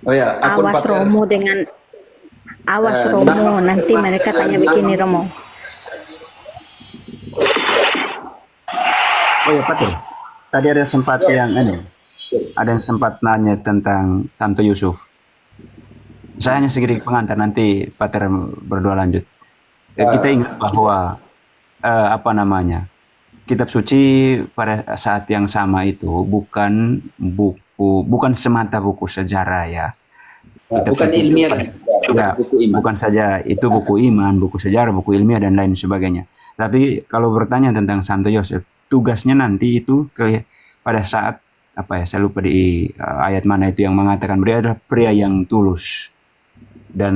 Oh ya, akun Awas Pater Romo dengan awas nama Romo, nanti Pater mereka Marcelian tanya Yono. begini Romo. Oh ya Pater, tadi ada sempat Ya, yang ada yang sempat nanya tentang Santo Yusuf. Saya hanya sedikit pengantar, nanti Pater berdua lanjut. Kita ah, ingat bahwa apa namanya, kitab suci pada saat yang sama itu bukan semata buku sejarah ya. Kitab bukan suci itu ilmiah dan sejarah, ya buku iman. bukan saja itu buku iman, buku sejarah, buku ilmiah dan lain sebagainya. Tapi kalau bertanya tentang Santo Yosef, tugasnya nanti itu pada saat apa ya, saya lupa di ayat mana itu yang mengatakan dia adalah pria yang tulus, dan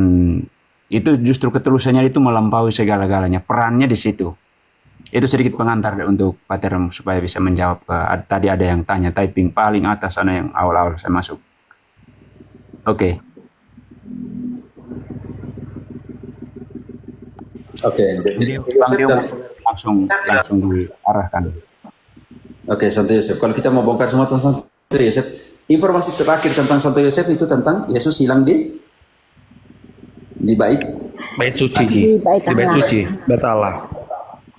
itu justru ketulusannya itu melampaui segala-galanya. Perannya di situ. Itu sedikit pengantar untuk Pater supaya bisa menjawab ke tadi ada yang tanya typing paling atas sana yang awal-awal saya masuk. Oke. Oke, Jadi jadi Bang Yosef Dio dan langsung diarahkan. oke, Santo Yosef. Kalau kita mau bongkar semua tentang Santo Yosef, informasi terakhir tentang Santo Yosef itu tentang Yesus hilang di bait. Bait suci, Ji. Di bait Di bait Allah. suci, bait Allah.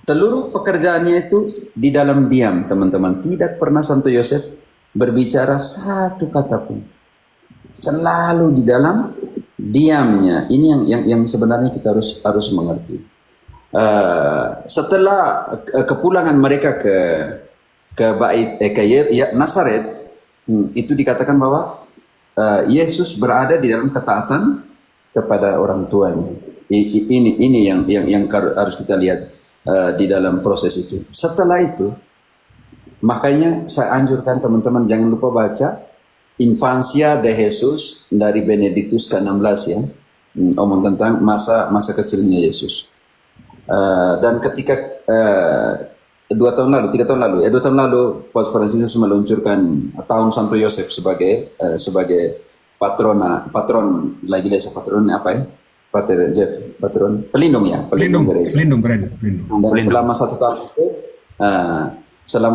Seluruh pekerjaannya itu di dalam diam, teman-teman. Tidak pernah Santo Yosef berbicara satu kata pun. Selalu di dalam diamnya. Ini yang sebenarnya kita harus mengerti. Setelah kepulangan mereka ke bait Nazaret, itu dikatakan bahwa Yesus berada di dalam ketaatan kepada orang tuanya. Ini yang harus kita lihat di dalam proses itu. Setelah itu, makanya saya anjurkan teman-teman jangan lupa baca Infancia de Jesus dari Benedictus ke-16 ya, omong tentang masa kecilnya Yesus. Dan ketika 2 tahun lalu, 2 tahun lalu, Paus Fransiskus meluncurkan tahun Santo Yosef sebagai patron lagi desa patron apa ya? Pater Jeff, patron pelindung ya, pelindung gereja. Pelindung. Dan selama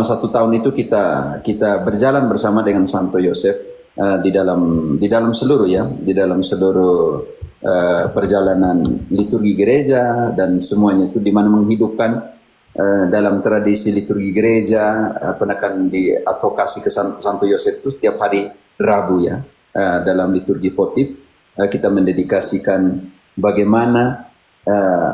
1 tahun itu, kita berjalan bersama dengan Santo Yosef di dalam seluruh perjalanan liturgi gereja dan semuanya itu, di mana menghidupkan dalam tradisi liturgi gereja, penekan di advokasi ke Santo Yosef itu tiap hari Rabu ya, dalam liturgi votif kita mendedikasikan bagaimana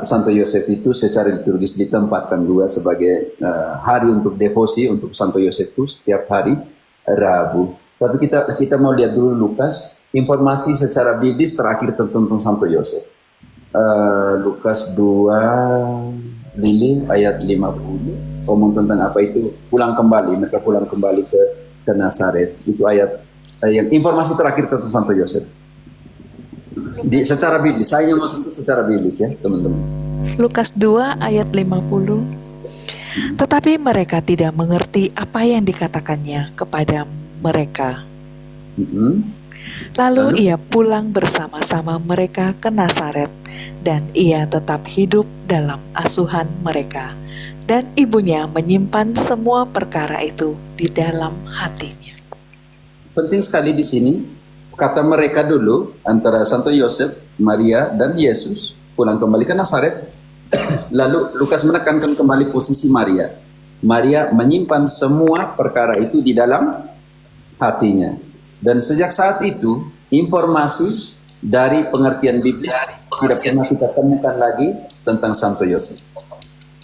Santo Yosef itu secara liturgis ditempatkan juga sebagai hari untuk devosi untuk Santo Yosef itu setiap hari Rabu. Tapi kita mau lihat dulu Lukas, informasi secara biblis terakhir tentang Santo Yosef. Lukas 2 Lili ayat 50 ngomong tentang apa itu mereka pulang kembali ke Nazaret. Itu ayat yang informasi terakhir tentang Santo Yosef. Secara biblis, saya maksud itu secara biblis ya teman-teman. Lukas 2 ayat 50. Tetapi mereka tidak mengerti apa yang dikatakannya kepada mereka. Lalu ia pulang bersama-sama mereka ke Nazaret, dan ia tetap hidup dalam asuhan mereka. Dan ibunya menyimpan semua perkara itu di dalam hatinya. Penting sekali di sini, kata mereka dulu antara Santo Yosef, Maria, dan Yesus pulang kembali ke Nazaret. Lalu Lukas menekankan kembali posisi Maria. Maria menyimpan semua perkara itu di dalam hatinya. Dan sejak saat itu, informasi dari pengertian biblis tidak pernah kita temukan lagi tentang Santo Yosef.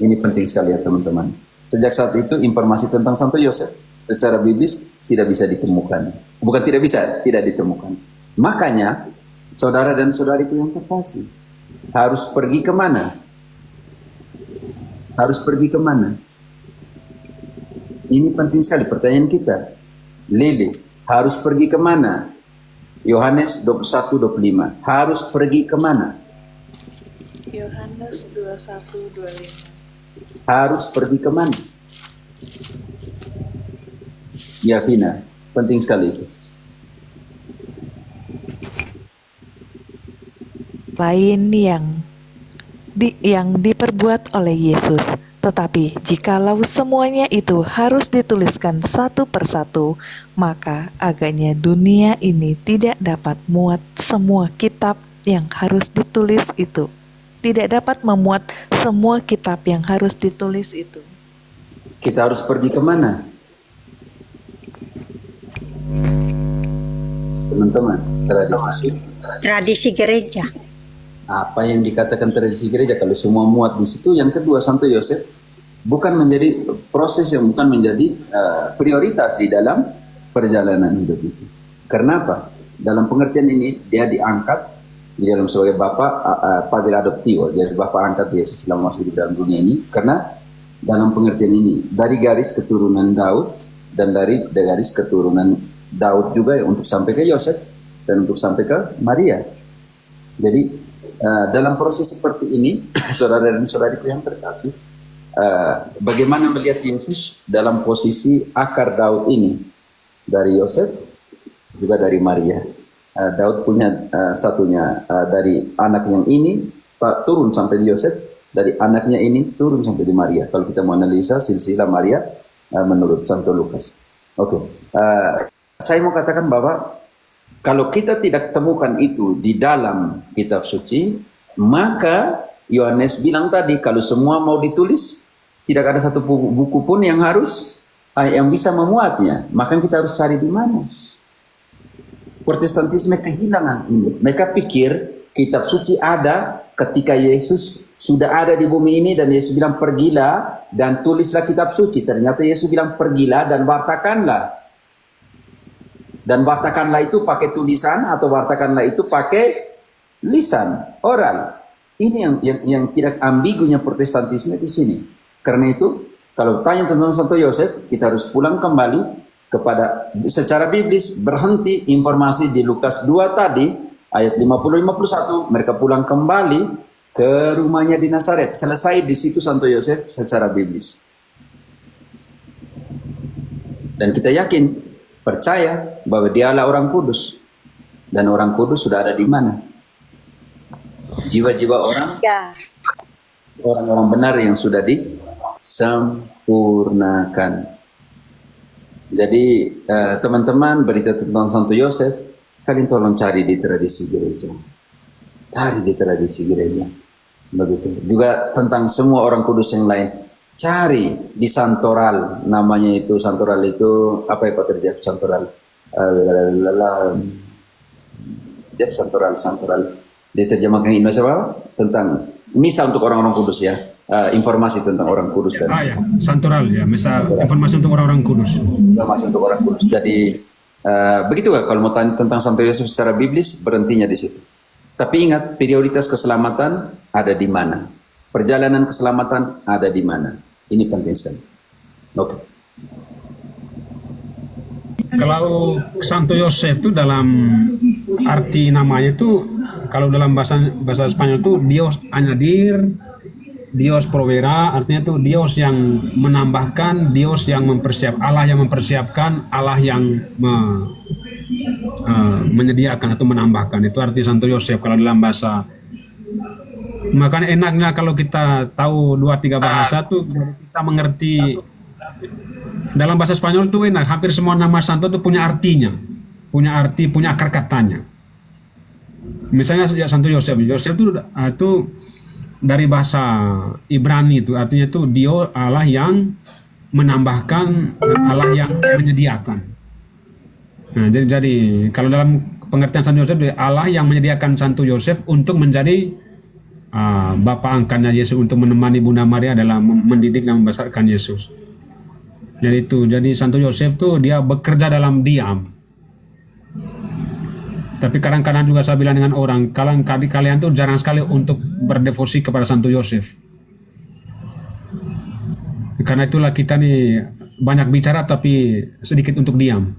Ini penting sekali ya teman-teman. Sejak saat itu, informasi tentang Santo Yosef secara biblis tidak bisa ditemukan. Bukan tidak bisa, tidak ditemukan. Makanya, saudara dan saudariku yang terkasih, harus pergi kemana? Harus pergi kemana? Ini penting sekali pertanyaan kita. Lili, harus pergi kemana? Yohanes 21:25. Harus pergi kemana? Yohanes 21:25. Harus pergi kemana? Ya, Vina, penting sekali itu. Lain yang diperbuat oleh Yesus, Tetapi jikalau semuanya itu harus dituliskan satu persatu, maka agaknya dunia ini tidak dapat muat semua kitab yang harus ditulis itu. Tidak dapat memuat semua kitab yang harus ditulis itu. Kita harus pergi kemana? Teman-teman, Tradisi gereja. apa yang dikatakan tradisi gereja, kalau semua muat di situ. Yang kedua, Santo Yosef bukan menjadi proses yang bukan menjadi prioritas di dalam perjalanan hidup itu. Karena apa? Dalam pengertian ini dia diangkat di dalam sebagai bapak padre adoptivo, jadi bapak angkat Yesus selama masih di dalam dunia ini. Karena dalam pengertian ini dari garis keturunan Daud dan dari garis keturunan Daud juga untuk sampai ke Yosef dan untuk sampai ke Maria. Jadi dalam proses seperti ini, saudara dan saudariku yang terkasih, bagaimana melihat Yesus dalam posisi akar Daud ini, dari Yosef juga dari Maria. Daud punya satunya dari anak yang ini turun sampai di Yosef, dari anaknya ini turun sampai di Maria. Kalau kita mau analisa silsilah Maria menurut Santo Lukas. Saya mau katakan bahwa kalau kita tidak temukan itu di dalam kitab suci, maka Yohanes bilang tadi, kalau semua mau ditulis, tidak ada satu buku pun yang bisa memuatnya. Maka kita harus cari di mana. Protestantisme kehilangan ini. Mereka pikir kitab suci ada ketika Yesus sudah ada di bumi ini dan Yesus bilang pergilah dan tulislah kitab suci. Ternyata Yesus bilang pergilah dan wartakanlah. Dan wartakanlah itu pakai tulisan atau wartakanlah itu pakai lisan, oral. Ini yang tidak ambigunya Protestantisme di sini. Karena itu, kalau tanya tentang Santo Yosef, kita harus pulang kembali kepada secara biblis, berhenti informasi di Lukas 2 tadi, ayat 50-51, mereka pulang kembali ke rumahnya di Nazaret. Selesai di situ Santo Yosef secara biblis. Dan kita yakin, percaya bahwa dialah orang kudus. Dan orang kudus sudah ada di mana? Jiwa-jiwa orang-orang benar yang sudah disempurnakan. Jadi teman-teman, berita tentang Santo Yosef, kalian tolong cari di tradisi gereja. Cari di tradisi gereja. Begitu. Juga tentang semua orang kudus yang lain. Cari di Santoral, namanya itu Santoral itu apa ya Pak Terjep? Santoral, Santoral. Diterjemahkan Indonesia apa? Tentang misa untuk orang-orang kudus ya, informasi tentang orang kudus dan ya, Santoral ya, misal informasi untuk orang-orang kudus. Informasi untuk orang kudus. Jadi begitu kan kalau mau tanya tentang Santo Yesus secara biblis, berhentinya di situ. Tapi ingat, prioritas keselamatan ada di mana? Perjalanan keselamatan ada di mana? Ini penting sekali. Oke. Kalau Santo Yosef itu dalam arti namanya itu, kalau dalam bahasa Spanyol itu Dios añadir, Dios proveerá, artinya itu Dios yang menambahkan, Dios yang Allah yang mempersiapkan, Allah yang menyediakan atau menambahkan. Itu arti Santo Yosef kalau dalam bahasa. Makanya enaknya kalau kita tahu 2-3 bahasa tuh kita mengerti. Dalam bahasa Spanyol tuh enak, hampir semua nama santo tuh punya artinya, punya arti, punya akar katanya. Misalnya ya, Santo Yosef itu dari bahasa Ibrani itu artinya itu Dia Allah yang menambahkan, Allah yang menyediakan. Nah, jadi kalau dalam pengertian Santo Yosef, Allah yang menyediakan Santo Yosef untuk menjadi Bapa angkatnya Yesus, untuk menemani Bunda Maria dalam mendidik dan membesarkan Yesus. Jadi Santo Yosef tuh dia bekerja dalam diam. Tapi kadang-kadang juga saya bilang dengan orang, kalian tuh jarang sekali untuk berdevosi kepada Santo Yosef. Karena itulah kita nih banyak bicara tapi sedikit untuk diam.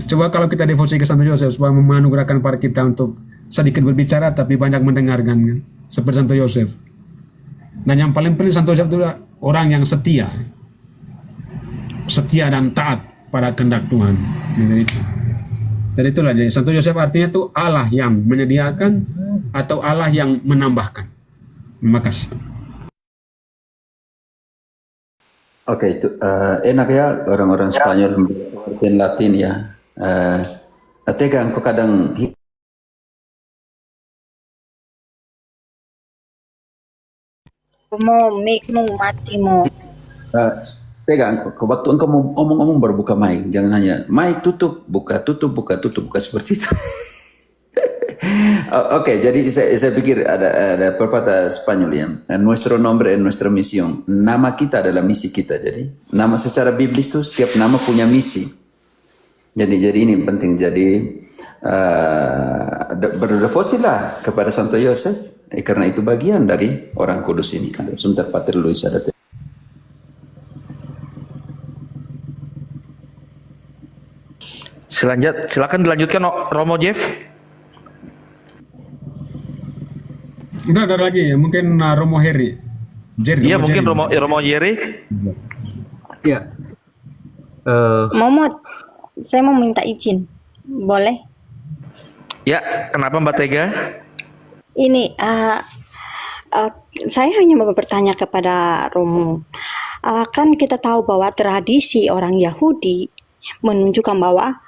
Coba kalau kita devosi ke Santo Yosef, supaya menganugerahkan pada kita untuk sedikit berbicara tapi banyak mendengarkan, kan? Seperti Santo Yosef. Dan yang paling penting Santo Yosef itu orang yang setia dan taat pada kehendak Tuhan. Jadi itulah, jadi Santo Yosef artinya itu Allah yang menyediakan atau Allah yang menambahkan. Terima kasih. Oke, itu enak ya orang-orang Spanyol pengertian Latin ya. Tega engkau kadang Mo, make mo, mati mo. eh, tega engkau waktu engkau mau omong-omong baru buka mic, jangan hanya mic tutup, buka seperti itu. Oke, jadi saya pikir ada pepatah Spanyol ya. Nuestro nombre es nuestra misión. Nama kita adalah misi kita. Jadi nama secara biblis itu setiap nama punya misi. Jadi ini penting. Jadi berdevotilah kepada Santo Yosef karena itu bagian dari orang kudus ini. Sebentar Pater Luis ada. Silakan dilanjutkan Romo Jeff. Enggak ada lagi, mungkin Romo Heri. Iya, mungkin Romo Jerry. Ya. Momot, saya mau minta izin. Boleh? Ya, kenapa Mbak Tega? Ini, saya hanya mau bertanya kepada Romo. Kan kita tahu bahwa tradisi orang Yahudi menunjukkan bahwa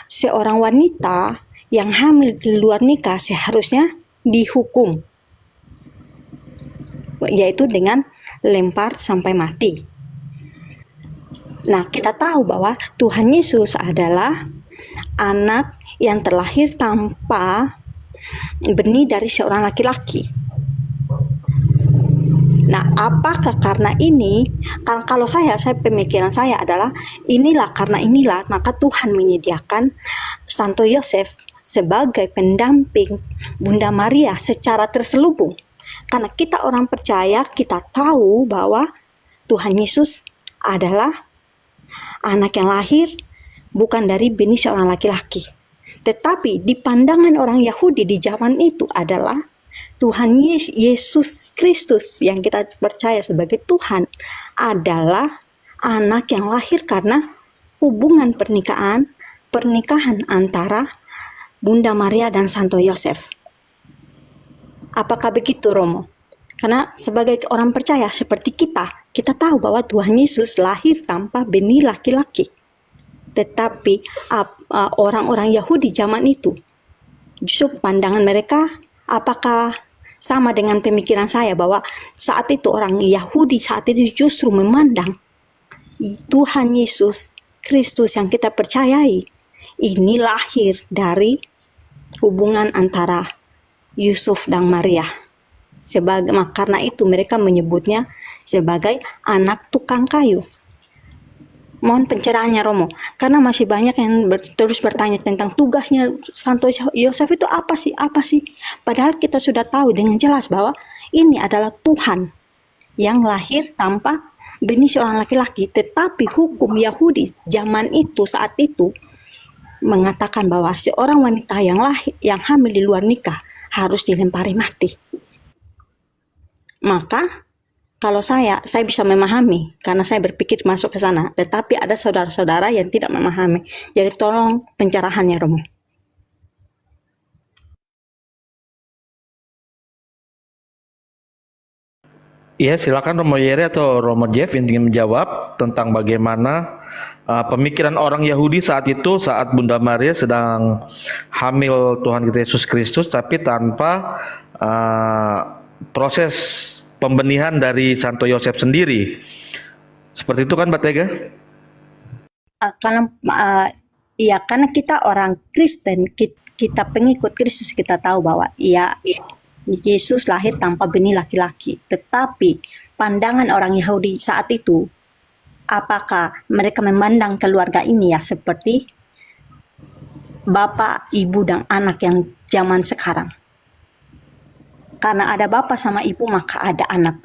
seorang wanita yang hamil di luar nikah seharusnya dihukum, yaitu dengan lempar sampai mati. Nah, kita tahu bahwa Tuhan Yesus adalah anak yang terlahir tanpa benih dari seorang laki-laki. Nah, apakah karena ini, kalau pemikiran saya adalah karena inilah maka Tuhan menyediakan Santo Yosef sebagai pendamping Bunda Maria secara terselubung. Karena kita orang percaya, kita tahu bahwa Tuhan Yesus adalah anak yang lahir bukan dari benih seorang laki-laki. Tetapi di pandangan orang Yahudi di zaman itu adalah Tuhan Yesus Kristus yang kita percaya sebagai Tuhan adalah anak yang lahir karena hubungan pernikahan antara Bunda Maria dan Santo Yosef. Apakah begitu, Romo? Karena sebagai orang percaya seperti kita tahu bahwa Tuhan Yesus lahir tanpa benih laki-laki. Tetapi orang-orang Yahudi zaman itu, justru pandangan mereka apakah sama dengan pemikiran saya bahwa saat itu orang Yahudi saat itu justru memandang Tuhan Yesus Kristus yang kita percayai ini lahir dari hubungan antara Yusuf dan Maria. Karena itu mereka menyebutnya sebagai anak tukang kayu. Mohon pencerahannya, Romo, karena masih banyak yang terus bertanya tentang tugasnya Santo Yosef itu apa sih? Padahal kita sudah tahu dengan jelas bahwa ini adalah Tuhan yang lahir tanpa benih seorang laki-laki. Tetapi hukum Yahudi zaman itu saat itu mengatakan bahwa seorang wanita yang hamil di luar nikah harus dilempari mati. Maka kalau saya bisa memahami karena saya berpikir masuk ke sana, tetapi ada saudara-saudara yang tidak memahami. Jadi tolong pencerahannya, Romo. Iya, silakan Romo Yeri atau Romo Jeff yang ingin menjawab tentang bagaimana pemikiran orang Yahudi saat Bunda Maria sedang hamil Tuhan kita Yesus Kristus, tapi tanpa proses pembenihan dari Santo Yosef sendiri. Seperti itu kan, Mbak Tega? Karena kita orang Kristen, kita pengikut Kristus, kita tahu bahwa Yesus lahir tanpa benih laki-laki. Tetapi pandangan orang Yahudi saat itu, apakah mereka memandang keluarga ini seperti bapak, ibu, dan anak yang zaman sekarang? Karena ada bapak sama ibu, maka ada anak.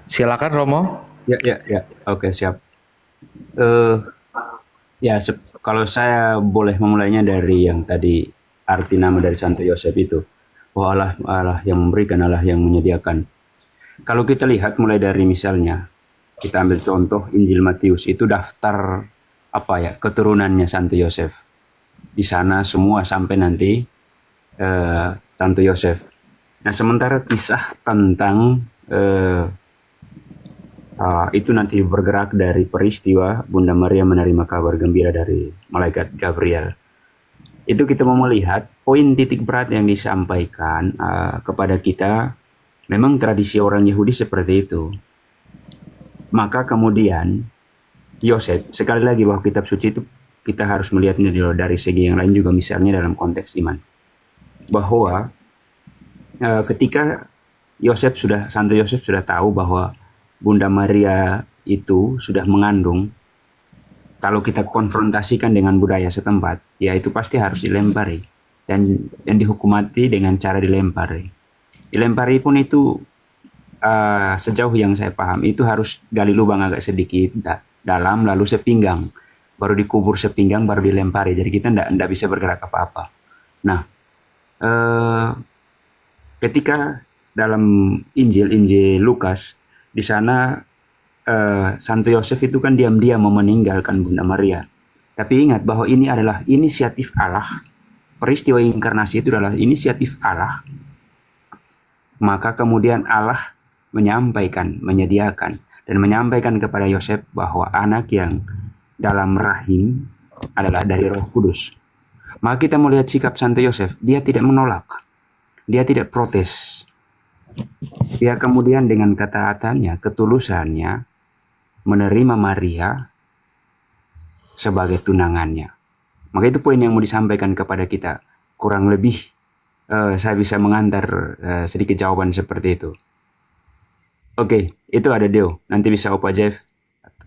Silakan Romo. Ya. Oke, siap. Kalau saya boleh memulainya dari yang tadi arti nama dari Santo Yosef itu, bahwa Allah yang memberikan, Allah yang menyediakan. Kalau kita lihat mulai dari misalnya kita ambil contoh Injil Matius, itu daftar keturunannya Santo Yosef. Di sana semua sampai nanti Santo Yosef. Nah, sementara kisah tentang itu nanti bergerak dari peristiwa Bunda Maria menerima kabar gembira dari malaikat Gabriel. Itu kita mau melihat poin titik berat yang disampaikan kepada kita. Memang tradisi orang Yahudi seperti itu. Maka kemudian Yosef, sekali lagi bahwa kitab suci itu kita harus melihatnya dari segi yang lain juga, misalnya dalam konteks iman. Bahwa ketika Santo Yosef sudah tahu bahwa Bunda Maria itu sudah mengandung, kalau kita konfrontasikan dengan budaya setempat, ya itu pasti harus dilempari dan dihukum mati dengan cara dilempari. Dilempari pun itu sejauh yang saya paham itu harus gali lubang agak sedikit dalam, lalu sepinggang, baru dikubur sepinggang, baru dilempari. Jadi kita tidak bisa bergerak apa-apa. Nah, ketika dalam Injil Lukas, di sana Santo Yosef itu kan diam-diam mau meninggalkan Bunda Maria. Tapi ingat bahwa ini adalah inisiatif Allah. Peristiwa inkarnasi itu adalah inisiatif Allah. Maka kemudian Allah menyediakan dan menyampaikan kepada Yosef bahwa anak yang dalam rahim adalah dari Roh Kudus. Maka kita melihat sikap Santo Yosef, dia tidak menolak, dia tidak protes. Dia kemudian dengan ketaatannya, ketulusannya menerima Maria sebagai tunangannya. Maka itu poin yang mau disampaikan kepada kita. Kurang lebih saya bisa mengantar sedikit jawaban seperti itu. Oke, itu ada Deo. Nanti bisa Opa Jeff,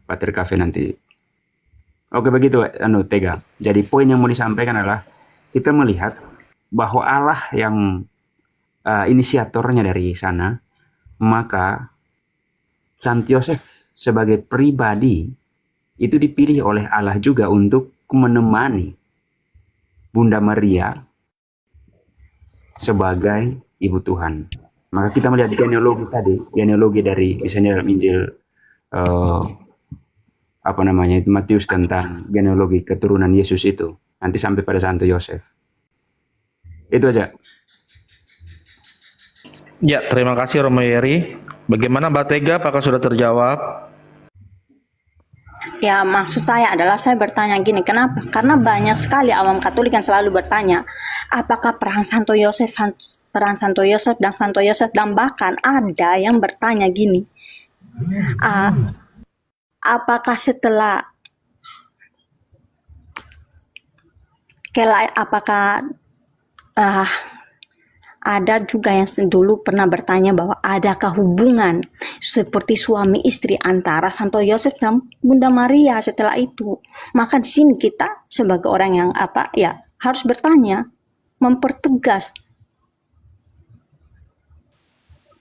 Pater Cafe nanti. Oke, begitu Tega. Jadi poin yang mau disampaikan adalah kita melihat bahwa Allah yang inisiatornya dari sana, maka Santo Yosef sebagai pribadi itu dipilih oleh Allah juga untuk menemani Bunda Maria sebagai Ibu Tuhan. Maka kita melihat genealogi dari misalnya dalam Injil Matius tentang genealogi keturunan Yesus itu, nanti sampai pada Santo Yosef. Itu aja. Ya, terima kasih Romo Yeri. Bagaimana Mbak Tega, apakah sudah terjawab? Ya, maksud saya adalah saya bertanya gini, kenapa? Karena banyak sekali awam Katolik yang selalu bertanya, apakah peran Santo Yosef dan Santo Yosef, dan bahkan ada yang bertanya gini, apakah setelah ada juga yang dulu pernah bertanya bahwa adakah hubungan seperti suami istri antara Santo Yosef dan Bunda Maria setelah itu. Maka di sini kita sebagai orang yang harus bertanya, mempertegas.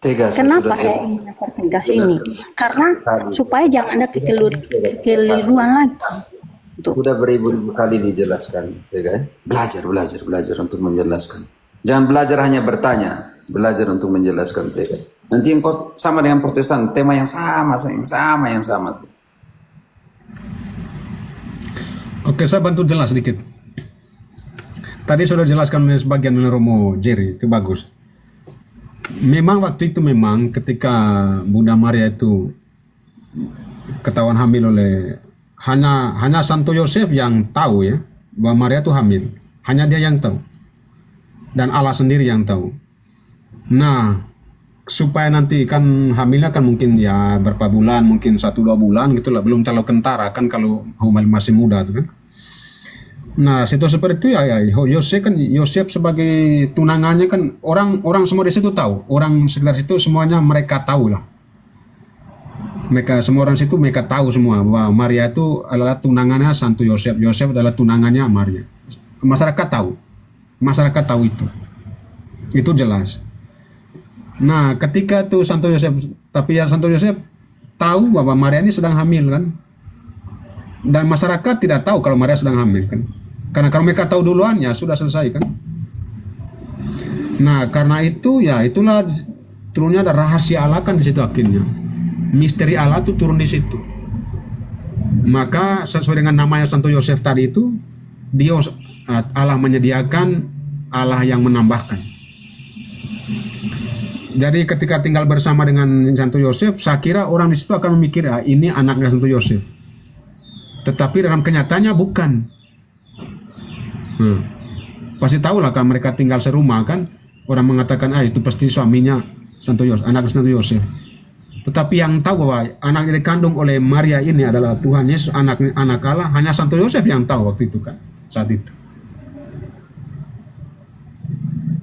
Kenapa saya ingin mempertegas ini? Karena supaya jangan ada kekeliruan lagi. Sudah beribu-ribu kali dijelaskan, Tega. Belajar untuk menjelaskan. Jangan belajar hanya bertanya, belajar untuk menjelaskan, Tega. Nanti yang sama dengan Protestan, tema yang sama. Oke, saya bantu jelas sedikit. Tadi sudah jelaskan sebagian oleh Romo Jerry, itu bagus. Memang waktu itu ketika Bunda Maria itu ketahuan hamil oleh hanya Santo Yosef yang tahu ya bahwa Maria itu hamil, hanya dia yang tahu. Dan Allah sendiri yang tahu. Nah, supaya nanti kan hamilnya kan mungkin ya berapa bulan, mungkin 1-2 bulan gitulah, belum terlalu kentara kan kalau hamil masih muda tuh kan. Nah, situasi seperti itu ya Yosef sebagai tunangannya kan orang semua di situ tahu, orang sekitar situ semuanya mereka tahu lah. Semua orang situ mereka tahu semua bahwa Maria itu adalah tunangannya Santo Yosef, Yosef adalah tunangannya Maria. Masyarakat tahu itu jelas. Nah, ketika tuh Santo Yosef tahu bahwa Maria ini sedang hamil kan, dan masyarakat tidak tahu kalau Maria sedang hamil kan, karena kalau mereka tahu duluan ya sudah selesai kan. Nah, karena itu ya itulah turunnya ada rahasia Allah kan di situ akhirnya, misteri Allah tuh turun di situ. Maka sesuai dengan namanya Santo Yosef tadi itu, Allah menyediakan Allah yang menambahkan. Jadi ketika tinggal bersama dengan Santo Yosef, saya kira orang di situ akan memikir, ini anaknya Santo Yosef. Tetapi dalam kenyataannya bukan. Pasti tahu lah kan, mereka tinggal serumah kan. Orang mengatakan, itu pasti suaminya Santo Yosef, anak Santo Yosef. Tetapi yang tahu bahwa anak yang dikandung oleh Maria ini adalah Tuhan Yesus, anak Allah, hanya Santo Yosef yang tahu waktu itu kan, saat itu.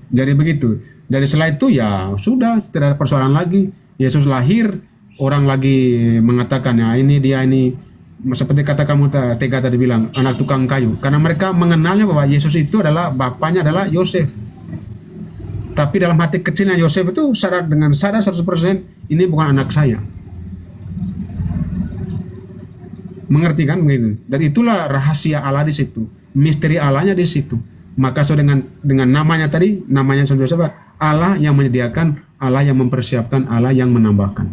Jadi begitu. Jadi setelah itu ya sudah, tidak ada persoalan lagi. Yesus lahir, orang lagi mengatakan, ini dia ini, seperti kata kamu Tega tadi bilang, anak tukang kayu. Karena mereka mengenalnya bahwa Yesus itu adalah bapaknya adalah Yosef. Tapi dalam hati kecilnya Yosef itu sadar 100%, ini bukan anak saya. Mengerti kan begitu? Dan itulah rahasia Allah di situ, misteri Allahnya di situ. Maka so dengan namanya tadi, namanya Santo Yosef, Allah yang menyediakan, Allah yang mempersiapkan, Allah yang menambahkan.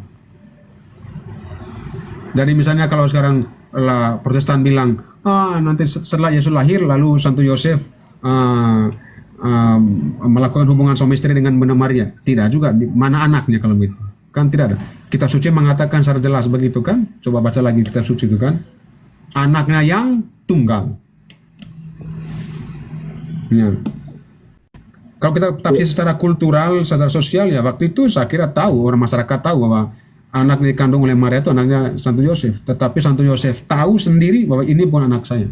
Jadi misalnya kalau sekarang Protestan bilang, nanti setelah Yesus lahir lalu Santo Yosef melakukan hubungan suami istri dengan Bunda Maria. Tidak juga, mana anaknya kalau begitu? Kan tidak ada. Kitab suci mengatakan secara jelas begitu kan? Coba baca lagi kitab suci itu kan. Anaknya yang tunggal. Ya. Kalau kita tafsir secara kultural, secara sosial, ya waktu itu saya kira tahu, orang masyarakat tahu bahwa anak yang dikandung oleh Maria itu anaknya Santo Yosef. Tetapi Santo Yosef tahu sendiri bahwa ini bukan anak saya.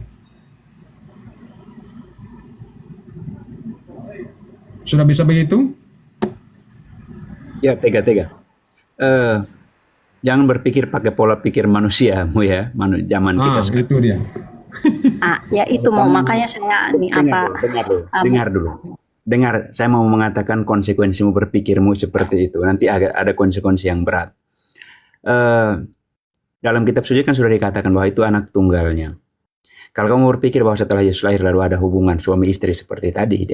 Sudah bisa begitu? Ya, Tega. Jangan berpikir pakai pola pikir manusiamu ya, zaman kita sekarang. Itu dia. Ya itu mau makanya saya Dengar dulu. Dengar, saya mau mengatakan konsekuensimu berpikirmu seperti itu. Nanti ada konsekuensi yang berat. Dalam kitab suci kan sudah dikatakan bahwa itu anak tunggalnya. Kalau kamu berpikir bahwa setelah Yesus lahir lalu ada hubungan suami istri seperti tadi,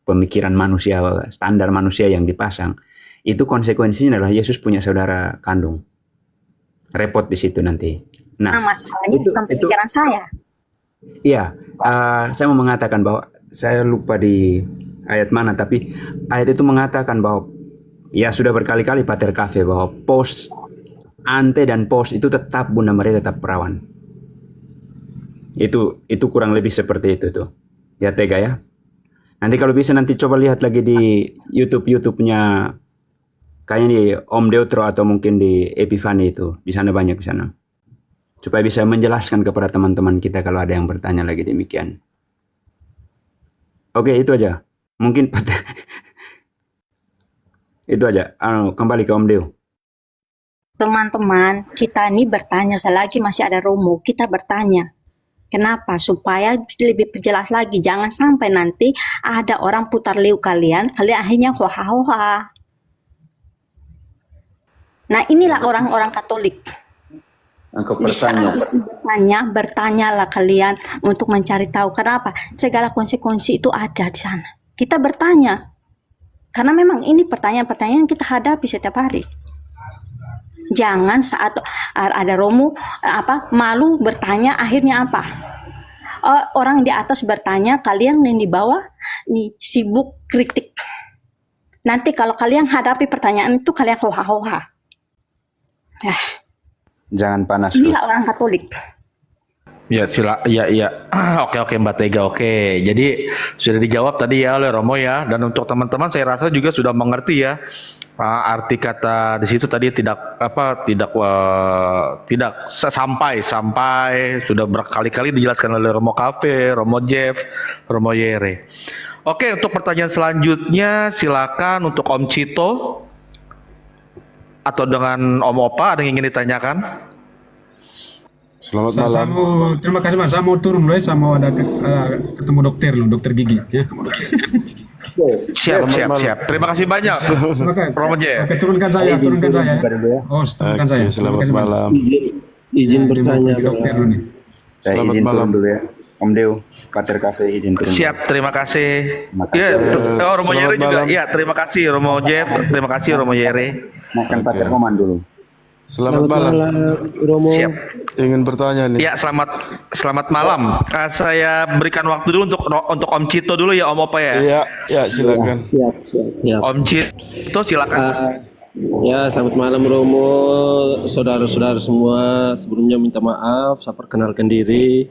pemikiran manusia, standar manusia yang dipasang, itu konsekuensinya adalah Yesus punya saudara kandung. Repot di situ nanti. Nah, masalahnya bukan pemikiran saya. Iya, saya mau mengatakan bahwa saya lupa di ayat mana, tapi ayat itu mengatakan bahwa ya sudah berkali-kali Pater Cafe bahwa pos ante dan pos itu tetap Bunda Maria tetap perawan. Itu kurang lebih seperti itu tuh. Ya Tega ya. Nanti kalau bisa nanti coba lihat lagi di YouTube-nya kayaknya di Om Deutro atau mungkin di Epifani itu. Di sana banyak di sana. Supaya bisa menjelaskan kepada teman-teman kita kalau ada yang bertanya lagi demikian. Oke, itu aja. Mungkin itu aja. Kembali ke Om Deo. Teman-teman, kita ini bertanya, selagi masih ada Romo, kita bertanya. Kenapa? Supaya lebih jelas lagi. Jangan sampai nanti ada orang putar liu kalian akhirnya hoha-hoha. Nah inilah orang-orang Katolik. Engkau Di saat bertanyalah kalian untuk mencari tahu. Kenapa? Segala konsekuensi itu ada di sana. Kita bertanya. Karena memang ini pertanyaan-pertanyaan yang kita hadapi setiap hari. Jangan saat ada Romo malu bertanya akhirnya apa? Orang di atas bertanya, kalian yang di bawah nih sibuk kritik. Nanti kalau kalian hadapi pertanyaan itu kalian hoha-hoha. Jangan panas. Inilah orang Katolik. Ya oke Mbak Tega oke. Jadi sudah dijawab tadi ya oleh Romo ya, dan untuk teman-teman saya rasa juga sudah mengerti ya arti kata di situ tadi tidak sampai sudah berkali-kali dijelaskan oleh Romo Cafe, Romo Jeff, Romo Yere. Oke, untuk pertanyaan selanjutnya silakan untuk Om Cito atau dengan Om Opa ada yang ingin ditanyakan? Selamat malam. Terima kasih Mas. Saya mau turun dulu ya, saya mau ada ketemu dokter gigi ya. Siap. Terima kasih banyak. Romo Jeff. Oke, turunkan saya. Turunkan saya. Selamat malam. Izin bertanya. Dokter dulu nih. Selamat izin malam. turun dulu ya. Om Deo, Pater Cafe izin turun. Siap, terima kasih. Ya, Romo Selamat Yere juga. malam. Ya, terima kasih Romo Jeff, terima kasih Romo Yere. Makan Pater Roman dulu. Selamat malam. Romo. Siap. Ingin bertanya nih. Ya, selamat malam. Saya berikan waktu dulu untuk Om Cito dulu ya, Om Opa ya. Iya, ya silakan. Siap. Om Cito silakan. Ya, selamat malam Romo, saudara-saudara semua. Sebelumnya minta maaf, saya perkenalkan diri.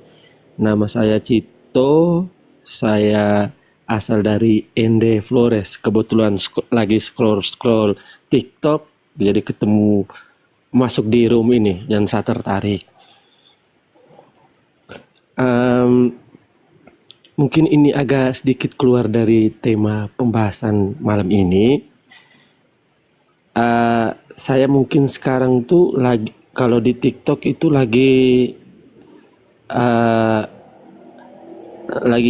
Nama saya Cito. Saya asal dari Ende Flores. Kebetulan lagi scroll TikTok, jadi ketemu masuk di room ini dan saya tertarik. Mungkin ini agak sedikit keluar dari tema pembahasan malam ini. Saya mungkin sekarang tuh lagi kalau di TikTok itu lagi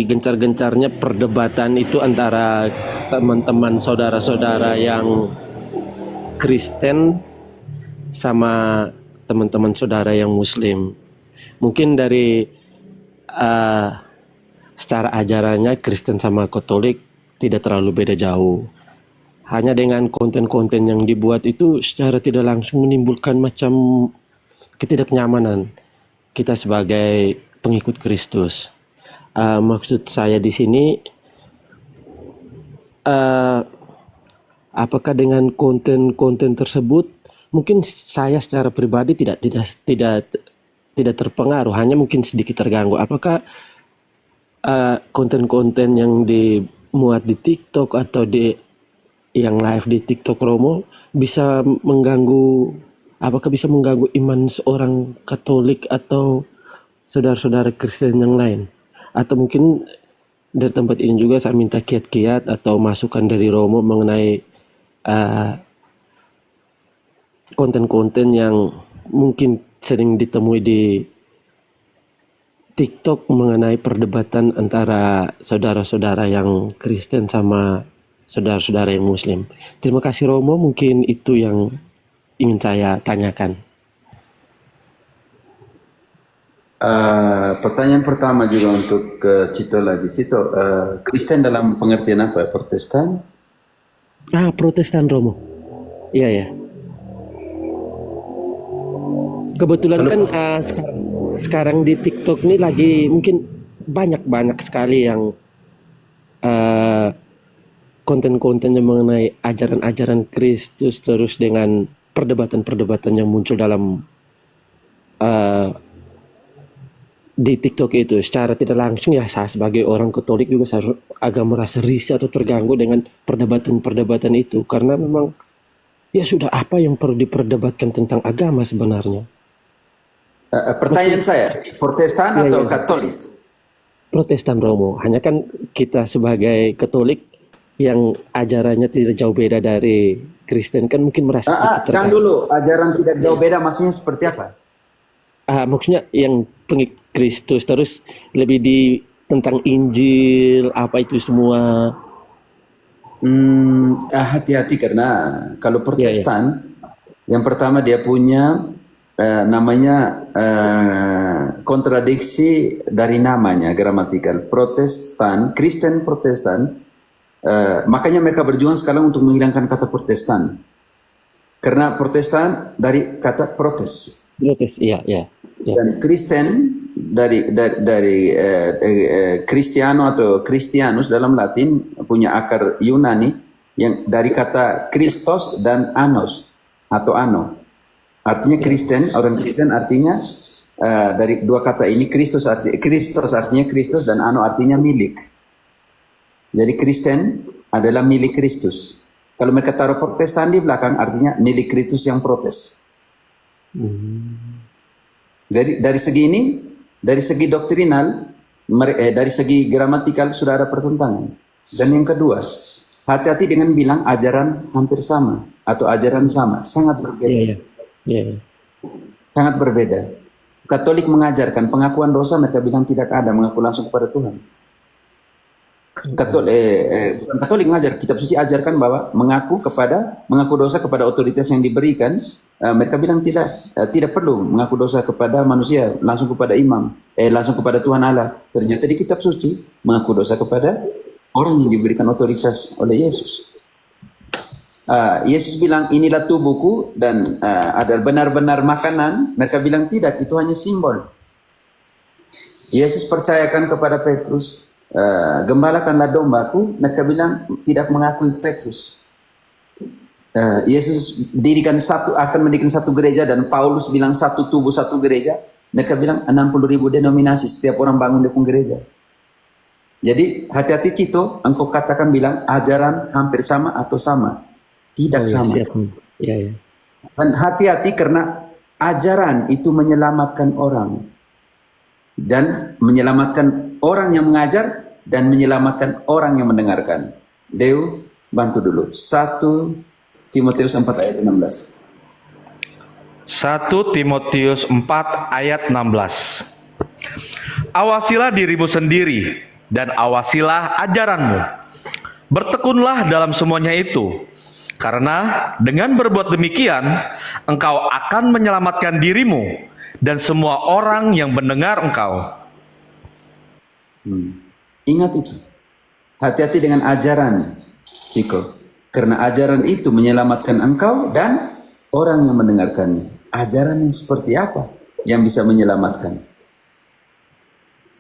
gencar-gencarnya perdebatan itu antara teman-teman saudara-saudara yang Kristen sama teman-teman saudara yang Muslim. Mungkin dari secara ajarannya Kristen sama Katolik tidak terlalu beda jauh. Hanya dengan konten-konten yang dibuat itu secara tidak langsung menimbulkan macam ketidaknyamanan kita sebagai pengikut Kristus. Maksud saya di sini, apakah dengan konten-konten tersebut mungkin saya secara pribadi tidak terpengaruh, hanya mungkin sedikit terganggu. Apakah konten-konten yang dimuat di TikTok atau yang live di TikTok Romo bisa mengganggu, apakah bisa mengganggu iman seorang Katolik atau saudara-saudara Kristen yang lain? Atau mungkin dari tempat ini juga saya minta kiat-kiat atau masukan dari Romo mengenai konten-konten yang mungkin sering ditemui di TikTok mengenai perdebatan antara saudara-saudara yang Kristen sama saudara-saudara yang Muslim. Terima kasih Romo, mungkin itu yang ingin saya tanyakan. Pertanyaan pertama juga untuk Cito lagi. Cito, Kristen dalam pengertian apa? Protestan? Protestan Romo. Iya ya. Kebetulan kan sekarang di TikTok ini lagi mungkin banyak sekali yang konten-konten yang mengenai ajaran-ajaran Kristus, terus dengan perdebatan-perdebatan yang muncul dalam di TikTok itu secara tidak langsung ya, saya sebagai orang Katolik juga saya agak merasa risih atau terganggu dengan perdebatan-perdebatan itu, karena memang ya sudah, apa yang perlu diperdebatkan tentang agama sebenarnya? Pertanyaan saya, Protestan atau Katolik? Protestan Romo, hanya kan kita sebagai Katolik yang ajarannya tidak jauh beda dari Kristen kan mungkin merasa Jangan dulu, ajaran tidak jauh beda maksudnya seperti apa? Maksudnya yang pengikut Kristus, terus lebih tentang Injil, apa itu semua. Hati-hati karena kalau Protestan, yang pertama dia punya namanya kontradiksi dari namanya, gramatikal. Protestan, Kristen Protestan. Makanya mereka berjuang sekarang untuk menghilangkan kata Protestan, karena Protestan dari kata protes. Iya. Dan Kristen dari Cristiano atau Christianus dalam Latin punya akar Yunani yang dari kata Christos dan Anos atau Ano. Artinya Kristen, orang Kristen artinya dari dua kata ini, Kristus artinya Kristus dan Ano artinya milik. Jadi Kristen adalah milik Kristus. Kalau mereka taruh Protestan di belakang artinya milik Kristus yang protes. Jadi dari segi doktrinal, dari segi gramatikal sudah ada pertentangan. Dan yang kedua, hati-hati dengan bilang ajaran hampir sama atau ajaran sama, sangat berbeda. Sangat berbeda. Katolik mengajarkan pengakuan dosa, mereka bilang tidak ada, mengaku langsung kepada Tuhan. Katolik mengajar, kitab suci ajarkan bahwa mengaku dosa kepada otoritas yang diberikan. Mereka bilang tidak perlu mengaku dosa kepada manusia, langsung kepada imam, langsung kepada Tuhan Allah. Ternyata di kitab suci mengaku dosa kepada orang yang diberikan otoritas oleh Yesus. Yesus bilang inilah tubuhku dan ada benar-benar makanan. Mereka bilang tidak, itu hanya simbol. Yesus percayakan kepada Petrus, gembalakanlah dombaku. Mereka bilang tidak mengakui Petrus. Yesus akan mendirikan satu gereja dan Paulus bilang satu tubuh satu gereja. Mereka bilang 60.000 denominasi, setiap orang bangun dukung gereja. Jadi hati-hati Cito, engkau katakan bilang ajaran hampir sama atau sama. Tidak sama. Ya. Dan hati-hati karena ajaran itu menyelamatkan orang. Dan menyelamatkan orang yang mengajar dan menyelamatkan orang yang mendengarkan. Deo, bantu dulu. 1 Timotius 4 ayat 16. 1 Timotius 4 ayat 16. Awasilah dirimu sendiri dan awasilah ajaranmu. Bertekunlah dalam semuanya itu. Karena dengan berbuat demikian, engkau akan menyelamatkan dirimu dan semua orang yang mendengar engkau. Ingat itu. Hati-hati dengan ajaran, Ciko. Karena ajaran itu menyelamatkan engkau dan orang yang mendengarkannya. Ajaran yang seperti apa yang bisa menyelamatkan?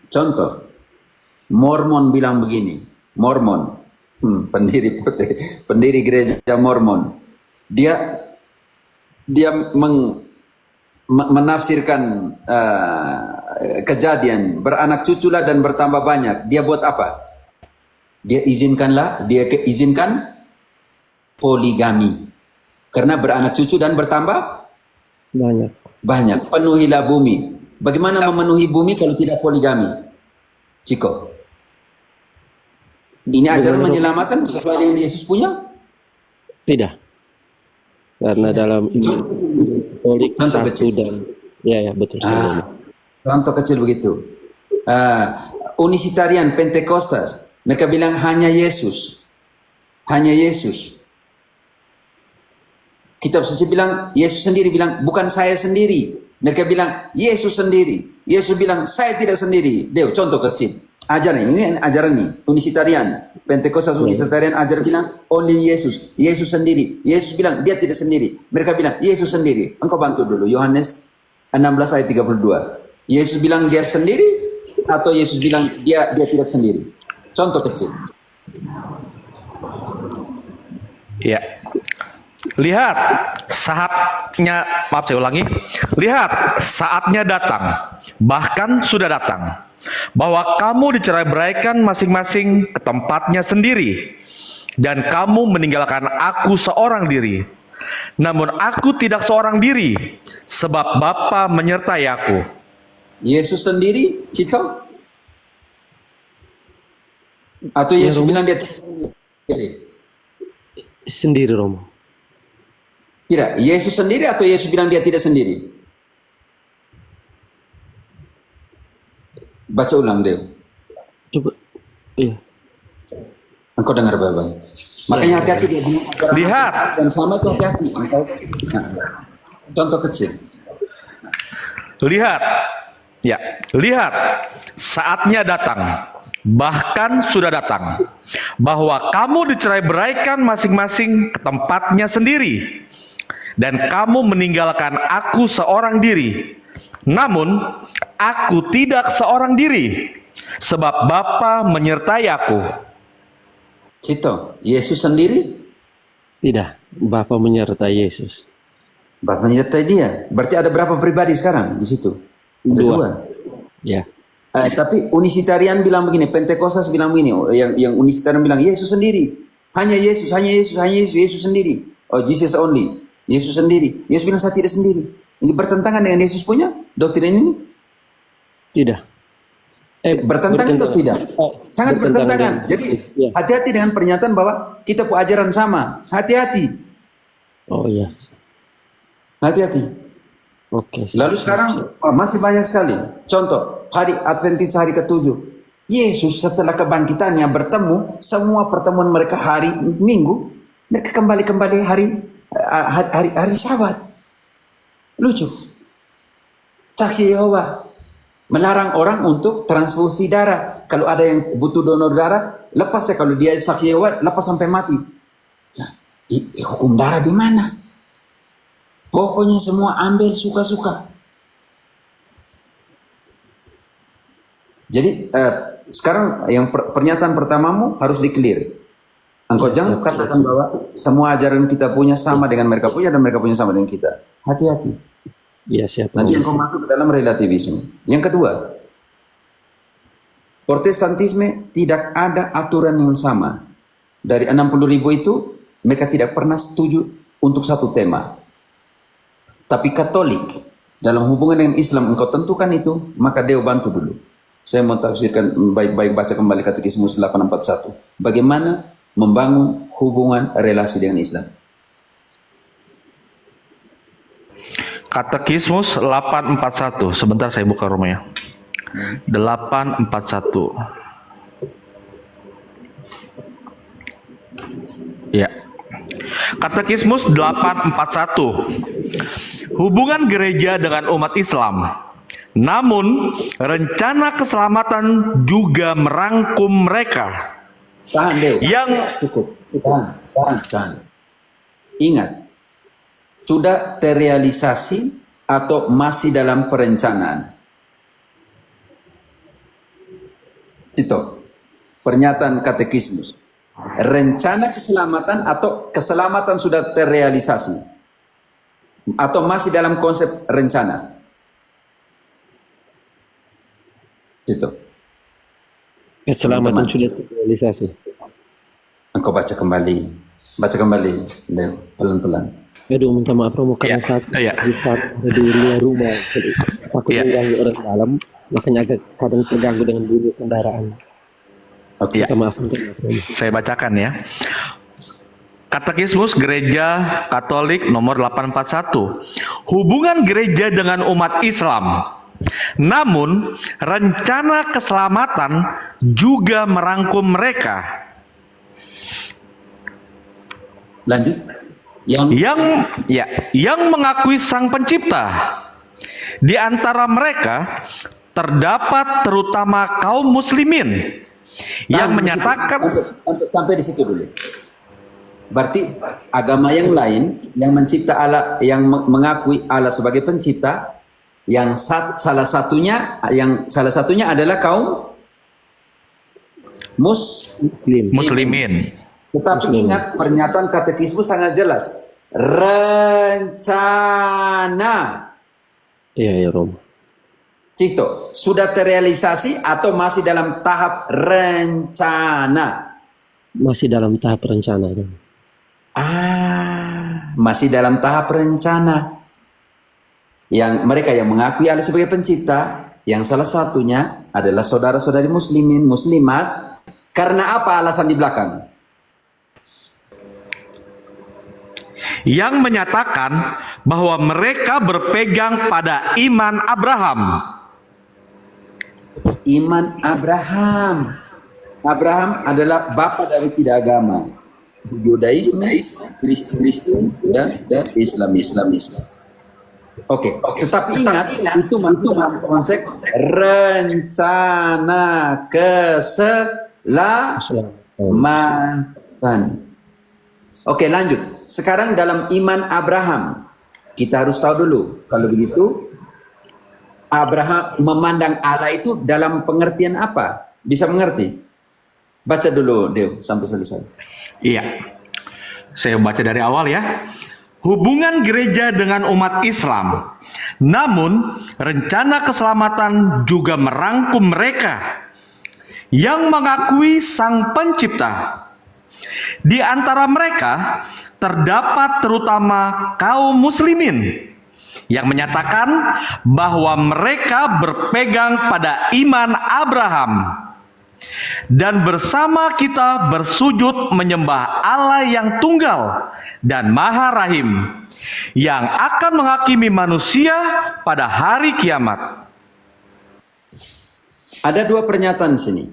Contoh, Mormon bilang begini. Mormon, pendiri gereja Mormon. Dia menafsirkan kejadian beranak cuculah dan bertambah banyak. Dia buat apa? Dia izinkan poligami. Karena beranak cucu dan bertambah banyak. Penuhilah bumi. Bagaimana memenuhi bumi kalau tidak poligami? Ciko. Ini ajaran menyelamatkan sesuai dengan Yesus punya? Tidak. Karena dalam Katolik Contoh satu kecil. dan ya betul sekali. Contoh kecil begitu. Unisitarian, Pentekostas, mereka bilang hanya Yesus. Hanya Yesus. Kitab suci bilang, Yesus sendiri bilang, bukan saya sendiri. Mereka bilang, Yesus sendiri. Yesus bilang, saya tidak sendiri. Deo, contoh kecil. Ajaran ini ajaran nih, Unisitarian. Pentekostas Unisitarian ajar bilang, only Yesus. Yesus sendiri. Yesus bilang, dia tidak sendiri. Mereka bilang, Yesus sendiri. Engkau bantu dulu, Yohanes 16 ayat 32. Yesus bilang dia sendiri, atau Yesus bilang dia tidak sendiri? Contoh kecil. Ya. Lihat, saatnya, maaf saya ulangi. Lihat, saatnya datang, bahkan sudah datang, bahwa kamu dicerai-beraikan masing-masing ke tempatnya sendiri, dan kamu meninggalkan aku seorang diri. Namun aku tidak seorang diri, sebab Bapa menyertai aku. Yesus sendiri, Cito? Atau Yesus bilang dia tidak sendiri? Sendiri, Romo. Tidak, Yesus sendiri atau Yesus bilang dia tidak sendiri? Baca ulang, Deo. Coba, iya. Engkau dengar baik-baik. Makanya hati-hati dia bilang. Lihat. Dan sama itu hati-hati. Contoh kecil. Lihat, ya, lihat, saatnya datang, bahkan sudah datang, bahwa kamu dicerai-beraikan masing-masing ke tempatnya sendiri, dan kamu meninggalkan aku seorang diri. Namun, aku tidak seorang diri, sebab Bapa menyertai aku. Cito, Yesus sendiri? Tidak, Bapa menyertai Yesus. Bapa menyertai dia. Berarti ada berapa pribadi sekarang di situ? Ada dua. Ya. Tapi Unisitarian bilang begini, Pentekostas bilang begini, yang Unisitarian bilang Yesus sendiri. Hanya Yesus, hanya Yesus, hanya Yesus, Yesus sendiri. Oh, Jesus only. Yesus sendiri. Yesus bilang saya tidak sendiri. Ini bertentangan dengan Yesus punya doktrin ini? Tidak. Bertentangan atau tidak? Sangat bertentangan. dengan- Jadi ya. hati-hati dengan pernyataan bahwa kita punya ajaran sama. Hati-hati. Oh iya. Hati-hati. Oke. Lalu sekarang masih banyak sekali. Contoh, hari Adventis hari ke-7. Yesus setelah kebangkitannya bertemu, semua pertemuan mereka hari Minggu, mereka kembali hari Sabat. Lucu. Saksi Yehova melarang orang untuk transfusi darah. Kalau ada yang butuh donor darah, lepas ya. Kalau dia saksi Yehova, lepas sampai mati. Ya. Hukum darah di mana? Pokoknya semua ambil suka-suka. Jadi sekarang yang pernyataan pertamamu harus di-clear. Engkau jangan katakan bahwa semua ajaran kita punya sama dengan mereka punya dan mereka punya sama dengan kita. Hati-hati. Iya, siap. Nanti engkau masuk ke dalam relativisme. Yang kedua, Protestantisme tidak ada aturan yang sama. Dari 60.000 itu, mereka tidak pernah setuju untuk satu tema. Tapi Katolik, dalam hubungan dengan Islam, engkau tentukan itu, maka Deo bantu dulu. Saya mau tafsirkan baik-baik, baca kembali Katekismus 841. Bagaimana membangun hubungan relasi dengan Islam. Katekismus 841. Sebentar saya buka rumahnya. 841. Ya. Katekismus 841. Hubungan gereja dengan umat Islam. Namun, rencana keselamatan juga merangkum mereka. Tahan, Deo. Yang Cukup. Tahan. Ingat, sudah terrealisasi atau masih dalam perencanaan? Itu pernyataan katekismus. Rencana keselamatan atau keselamatan sudah terrealisasi? Atau masih dalam konsep rencana? Itu. Keselamatan sudah terrealisasi. Engkau baca kembali, Deo, pelan-pelan. Aduh, minta maaf Romo karena saat di luar rumah, jadi takut mengganggu orang dalam, makanya agak kadang terganggu dengan bunyi kendaraan. Oke. Minta maaf untuk Romo. saya bacakan ya. Katekismus Gereja Katolik nomor 841. Hubungan gereja dengan umat Islam. Namun, rencana keselamatan juga merangkum mereka. Lanjut. Yang mengakui Sang Pencipta. Di antara mereka terdapat terutama kaum muslimin yang menyatakan sampai di situ dulu. Berarti agama yang lain yang mencipta Allah, yang mengakui Allah sebagai pencipta, yang salah satunya adalah kaum muslimin. Tetapi ingat, pernyataan katekismus sangat jelas. Rencana. Iya, Romo. Cito, sudah terrealisasi atau masih dalam tahap rencana? Masih dalam tahap rencana, Romo. Masih dalam tahap rencana. Yang mereka yang mengakui Allah sebagai pencipta, yang salah satunya adalah saudara-saudari muslimin, muslimat. Karena apa alasan di belakang? Yang menyatakan bahwa mereka berpegang pada iman Abraham. Iman Abraham. Abraham adalah bapa dari tiga agama. Yudaisme, Kristen, dan Islamisme. Oke. Tetapi ingat, itu konsep rencana keselamatan. Oke, lanjut. Sekarang dalam iman Abraham, kita harus tahu dulu, kalau begitu, Abraham memandang Allah itu dalam pengertian apa? Bisa mengerti? Baca dulu, Deo, sampai selesai. Iya, saya baca dari awal ya. Hubungan gereja dengan umat Islam. Namun, rencana keselamatan juga merangkum mereka yang mengakui Sang Pencipta. Di antara mereka terdapat terutama kaum muslimin yang menyatakan bahwa mereka berpegang pada iman Abraham dan bersama kita bersujud menyembah Allah yang tunggal dan maha rahim yang akan menghakimi manusia pada hari kiamat. Ada dua pernyataan di sini.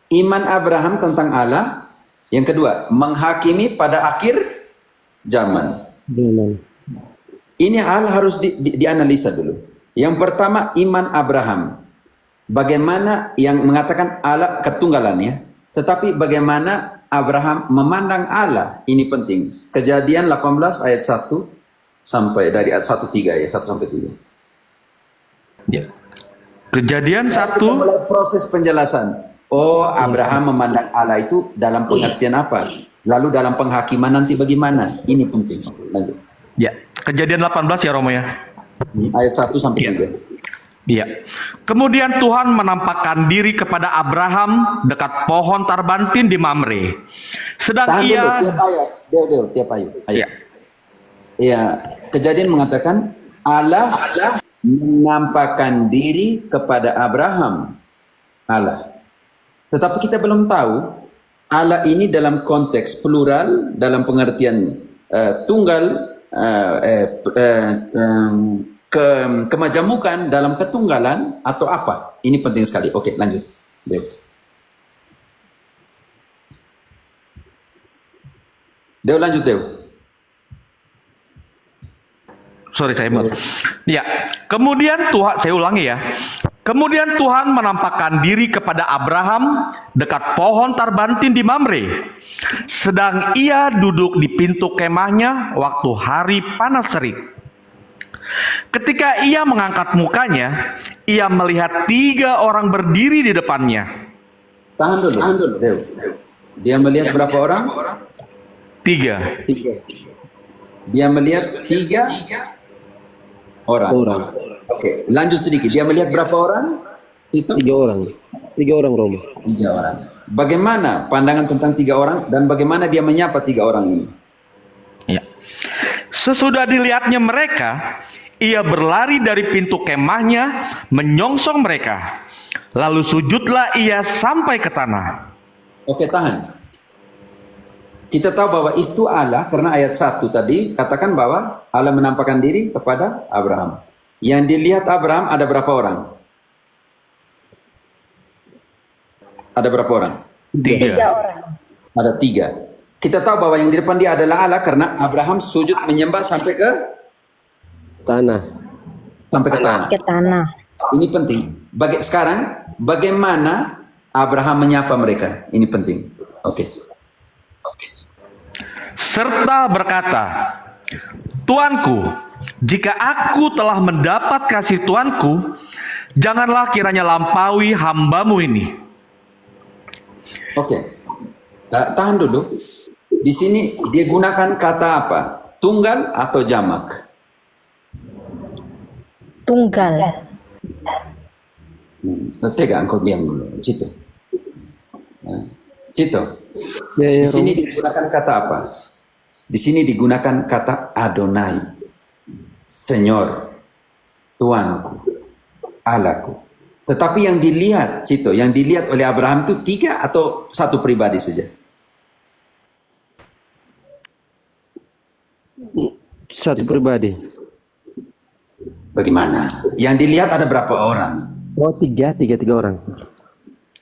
Iman Abraham tentang Allah. Yang kedua, menghakimi pada akhir zaman. Ini hal harus dianalisa dulu. Yang pertama, iman Abraham. Bagaimana yang mengatakan Allah ketunggalan ya. Tetapi bagaimana Abraham memandang Allah, ini penting. Kejadian 18 ayat 1 sampai dari ayat 1-3 ya, 1 sampai 3. Ya. Kejadian Kita 1 mulai proses penjelasan. Oh, Abraham memandang Allah itu dalam pengertian apa? Lalu dalam penghakiman nanti bagaimana? Ini penting. Lanjut. ya, Kejadian 18 ya Romo ya. Ayat 1 sampai 3. Iya. Kemudian Tuhan menampakkan diri kepada Abraham dekat pohon tarbantin di Mamre. Sedang Tahan dulu, ia tiap ayat. Tiap ayat. ya, Ya, Kejadian mengatakan Allah menampakkan diri kepada Abraham. Allah. Tetapi kita belum tahu Allah ini dalam konteks plural, dalam pengertian tunggal, kemajamukan dalam ketunggalan atau apa? Ini penting sekali. Oke, lanjut. Deo lanjut, Deo. sorry saya mau. Ya, kemudian Tuhan, saya ulangi ya. Kemudian Tuhan menampakkan diri kepada Abraham dekat pohon tarbantin di Mamre. Sedang ia duduk di pintu kemahnya waktu hari panas terik. Ketika ia mengangkat mukanya, ia melihat 3 orang berdiri di depannya. Tahan dulu. Deo. Dia melihat berapa orang? 3. Dia melihat 3 orang. Oke, lanjut sedikit. Dia melihat berapa orang? Itu 3 orang. 3 orang Romo. 3 orang. Bagaimana pandangan tentang 3 orang dan bagaimana dia menyapa 3 orang ini? Ya. Sesudah dilihatnya mereka, ia berlari dari pintu kemahnya, menyongsong mereka. Lalu sujudlah ia sampai ke tanah. Oke, tahan. Kita tahu bahwa itu Allah karena ayat 1 tadi katakan bahwa Allah menampakkan diri kepada Abraham. Yang dilihat Abraham ada berapa orang? Ada berapa orang? 3. Ada 3. Kita tahu bahwa yang di depan dia adalah Allah karena Abraham sujud menyembah sampai ke Tanah. tanah. Ke tanah. Ini penting. Sekarang bagaimana Abraham menyapa mereka? Ini penting. Oke. Serta berkata, Tuanku, jika aku telah mendapat kasih Tuanku, janganlah kiranya lampaui hambamu ini. Oke. Tahan dulu. Di sini dia gunakan kata apa? Tunggal atau jamak? Tunggal. Tega, engkau diam dulu. Cito. Cito. Ya, Di sini digunakan kata apa? Di sini digunakan kata Adonai. Senyor. Tuanku. Allahku. Tetapi yang dilihat, Cito, yang dilihat oleh Abraham itu 3 atau 1 pribadi saja? Satu pribadi. Bagaimana? Yang dilihat ada berapa orang? Oh, 3 orang.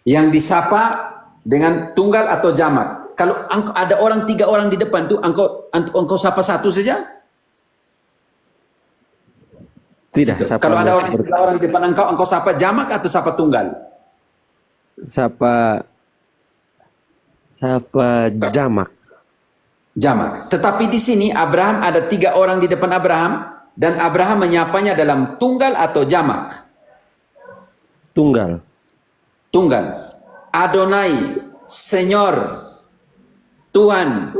Yang disapa dengan tunggal atau jamak? Kalau ada orang 3 orang di depan tuh, engkau sapa 1 saja? Tidak. Gitu. Kalau ada orang 3 orang di depan engkau sapa jamak atau sapa tunggal? Sapa jamak. Jamak. Tetapi di sini Abraham ada 3 orang di depan Abraham dan Abraham menyapanya dalam tunggal atau jamak? Tunggal. Tunggal. Adonai, Senyor, Tuhan.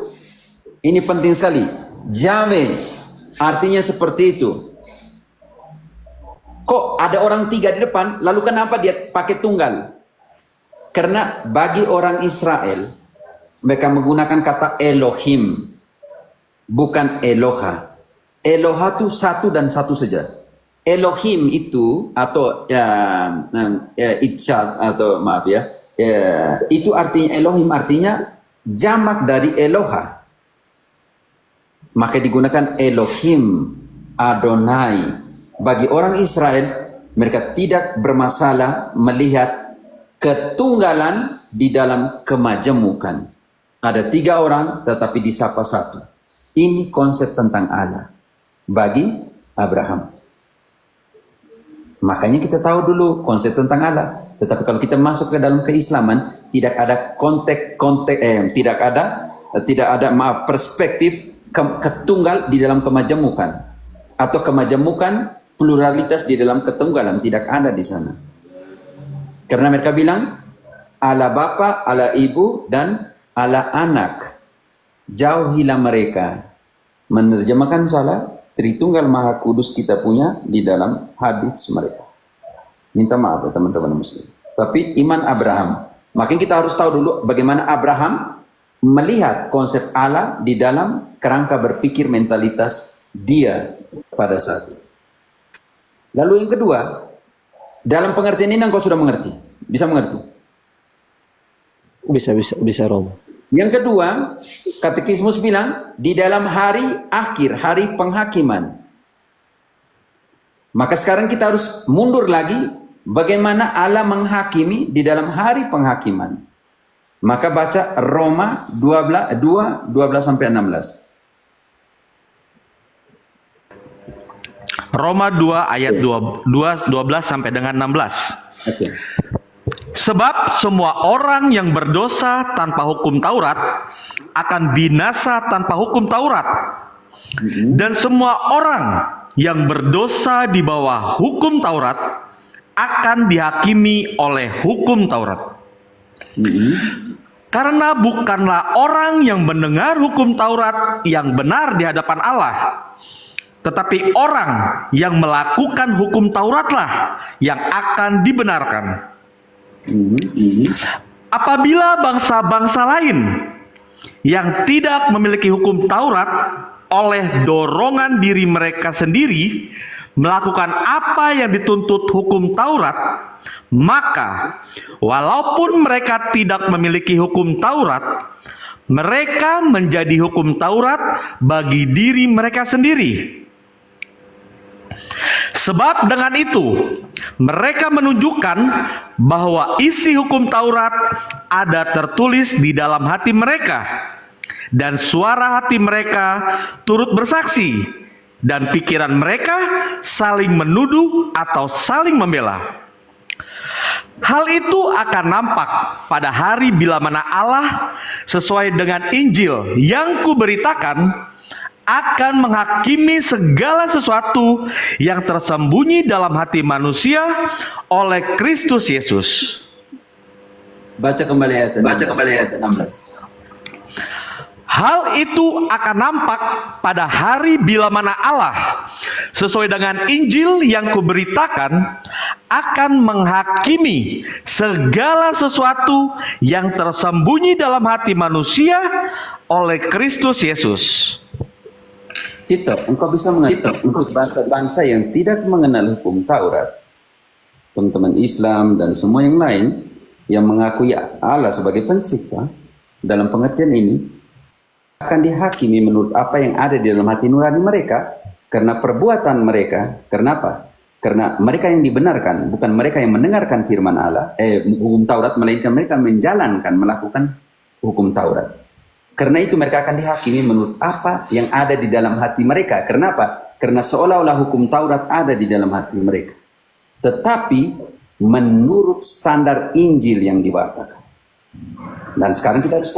Ini penting sekali. Yahweh artinya seperti itu. Kok ada orang 3 di depan, lalu kenapa dia pakai tunggal? Karena bagi orang Israel, mereka menggunakan kata Elohim, bukan Eloha. Eloha itu 1 dan 1 saja. Elohim itu atau Itzad atau maaf ya, itu artinya Elohim artinya jamak dari Eloha. Maka digunakan Elohim, Adonai. Bagi orang Israel, mereka tidak bermasalah melihat ketunggalan di dalam kemajemukan. Ada 3 orang tetapi disapa 1. Ini konsep tentang Allah bagi Abraham. Makanya kita tahu dulu konsep tentang Allah. Tetapi kalau kita masuk ke dalam keislaman, tidak ada tidak ada perspektif ketunggal di dalam kemajemukan atau kemajemukan pluralitas di dalam ketunggalan, tidak ada di sana. Karena mereka bilang Allah Bapa, Allah Ibu, dan Allah Anak. Jauhilah mereka. Menerjemahkan salah, Tritunggal Maha Kudus kita punya di dalam hadits mereka. Minta maaf ya teman-teman muslim. Tapi iman Abraham. Makanya kita harus tahu dulu bagaimana Abraham melihat konsep Allah di dalam kerangka berpikir mentalitas dia pada saat itu. Lalu yang kedua, dalam pengertian ini engkau sudah mengerti? Bisa mengerti? Bisa Romo. Yang kedua, katekismus bilang di dalam hari akhir, hari penghakiman. Maka sekarang kita harus mundur lagi bagaimana Allah menghakimi di dalam hari penghakiman. Maka baca Roma 12 sampai 16. Roma 2 ayat 12 sampai dengan 16. Oke. Sebab semua orang yang berdosa tanpa hukum Taurat akan binasa tanpa hukum Taurat. Dan semua orang yang berdosa di bawah hukum Taurat akan dihakimi oleh hukum Taurat. Karena bukanlah orang yang mendengar hukum Taurat yang benar di hadapan Allah, tetapi orang yang melakukan hukum Tauratlah yang akan dibenarkan. Apabila bangsa-bangsa lain yang tidak memiliki hukum Taurat oleh dorongan diri mereka sendiri melakukan apa yang dituntut hukum Taurat, maka walaupun mereka tidak memiliki hukum Taurat, mereka menjadi hukum Taurat bagi diri mereka sendiri. Sebab dengan itu mereka menunjukkan bahwa isi hukum Taurat ada tertulis di dalam hati mereka, dan suara hati mereka turut bersaksi, dan pikiran mereka saling menuduh atau saling membela. Hal itu akan nampak pada hari bila mana Allah sesuai dengan Injil yang kuberitakan akan menghakimi segala sesuatu yang tersembunyi dalam hati manusia oleh Kristus Yesus. Baca kembali ayat 16. Hal itu akan nampak pada hari bila mana Allah sesuai dengan Injil yang kuberitakan akan menghakimi segala sesuatu yang tersembunyi dalam hati manusia oleh Kristus Yesus. Tito, engkau bisa mengerti untuk bangsa-bangsa yang tidak mengenal hukum Taurat, teman-teman Islam dan semua yang lain yang mengakui Allah sebagai pencipta, dalam pengertian ini akan dihakimi menurut apa yang ada di dalam hati nurani mereka karena perbuatan mereka. Kenapa? Karena mereka yang dibenarkan, bukan mereka yang mendengarkan firman Allah, hukum Taurat, melainkan mereka menjalankan, melakukan hukum Taurat. Karena itu mereka akan dihakimi menurut apa yang ada di dalam hati mereka. Kenapa? Karena seolah-olah hukum Taurat ada di dalam hati mereka. Tetapi menurut standar Injil yang diwartakan. Dan sekarang kita harus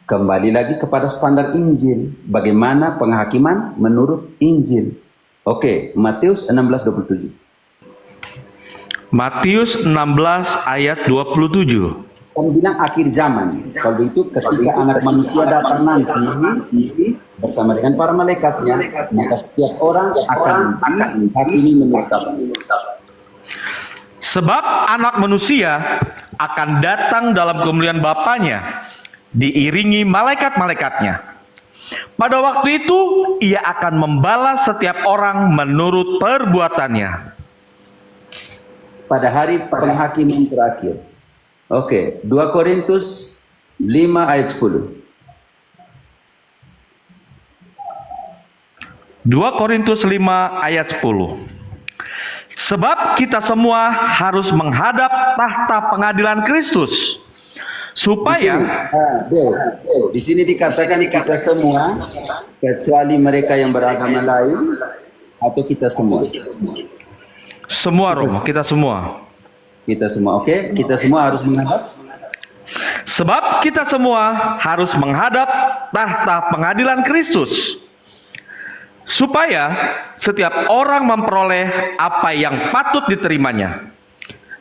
kembali lagi kepada standar Injil. Bagaimana penghakiman menurut Injil. Oke, Matius 16:27. Matius 16 ayat 27. Kan bilang akhir zaman. Kalau itu ketika anak manusia datang nanti bersama dengan para malaikatnya, maka setiap orang akan dihakimi menurut apa? Sebab anak manusia akan datang dalam kemuliaan Bapanya, diiringi malaikat-malaikatnya. Pada waktu itu ia akan membalas setiap orang menurut perbuatannya. Pada hari penghakiman terakhir. Oke, 2 Korintus 5 ayat 10. 2 Korintus 5 ayat 10. Sebab kita semua harus menghadap tahta pengadilan Kristus, supaya di sini dikatakan kita semua, kecuali mereka yang beragama lain, atau kita semua. Semua Romo, kita semua. Kita semua, oke? Kita semua harus menghadap. Sebab kita semua harus menghadap tahta pengadilan Kristus, supaya setiap orang memperoleh apa yang patut diterimanya,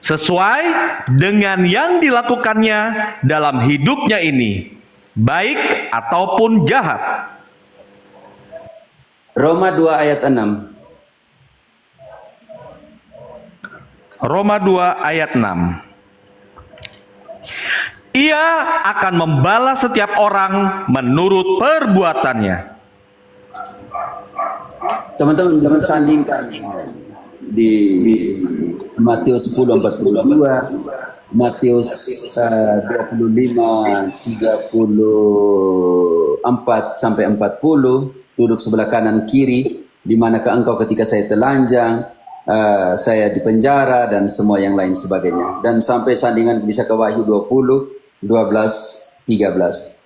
sesuai dengan yang dilakukannya dalam hidupnya ini, baik ataupun jahat. Roma 2 ayat 6. Roma 2 ayat 6. Ia akan membalas setiap orang menurut perbuatannya. Teman-teman bisa sandingkan di Matius 10:42, Matius 25:34 sampai 40, duduk sebelah kanan kiri, di manakah engkau ketika saya telanjang, saya di penjara, dan semua yang lain sebagainya. Dan sampai sandingan bisa ke Wahyu 20:12-13.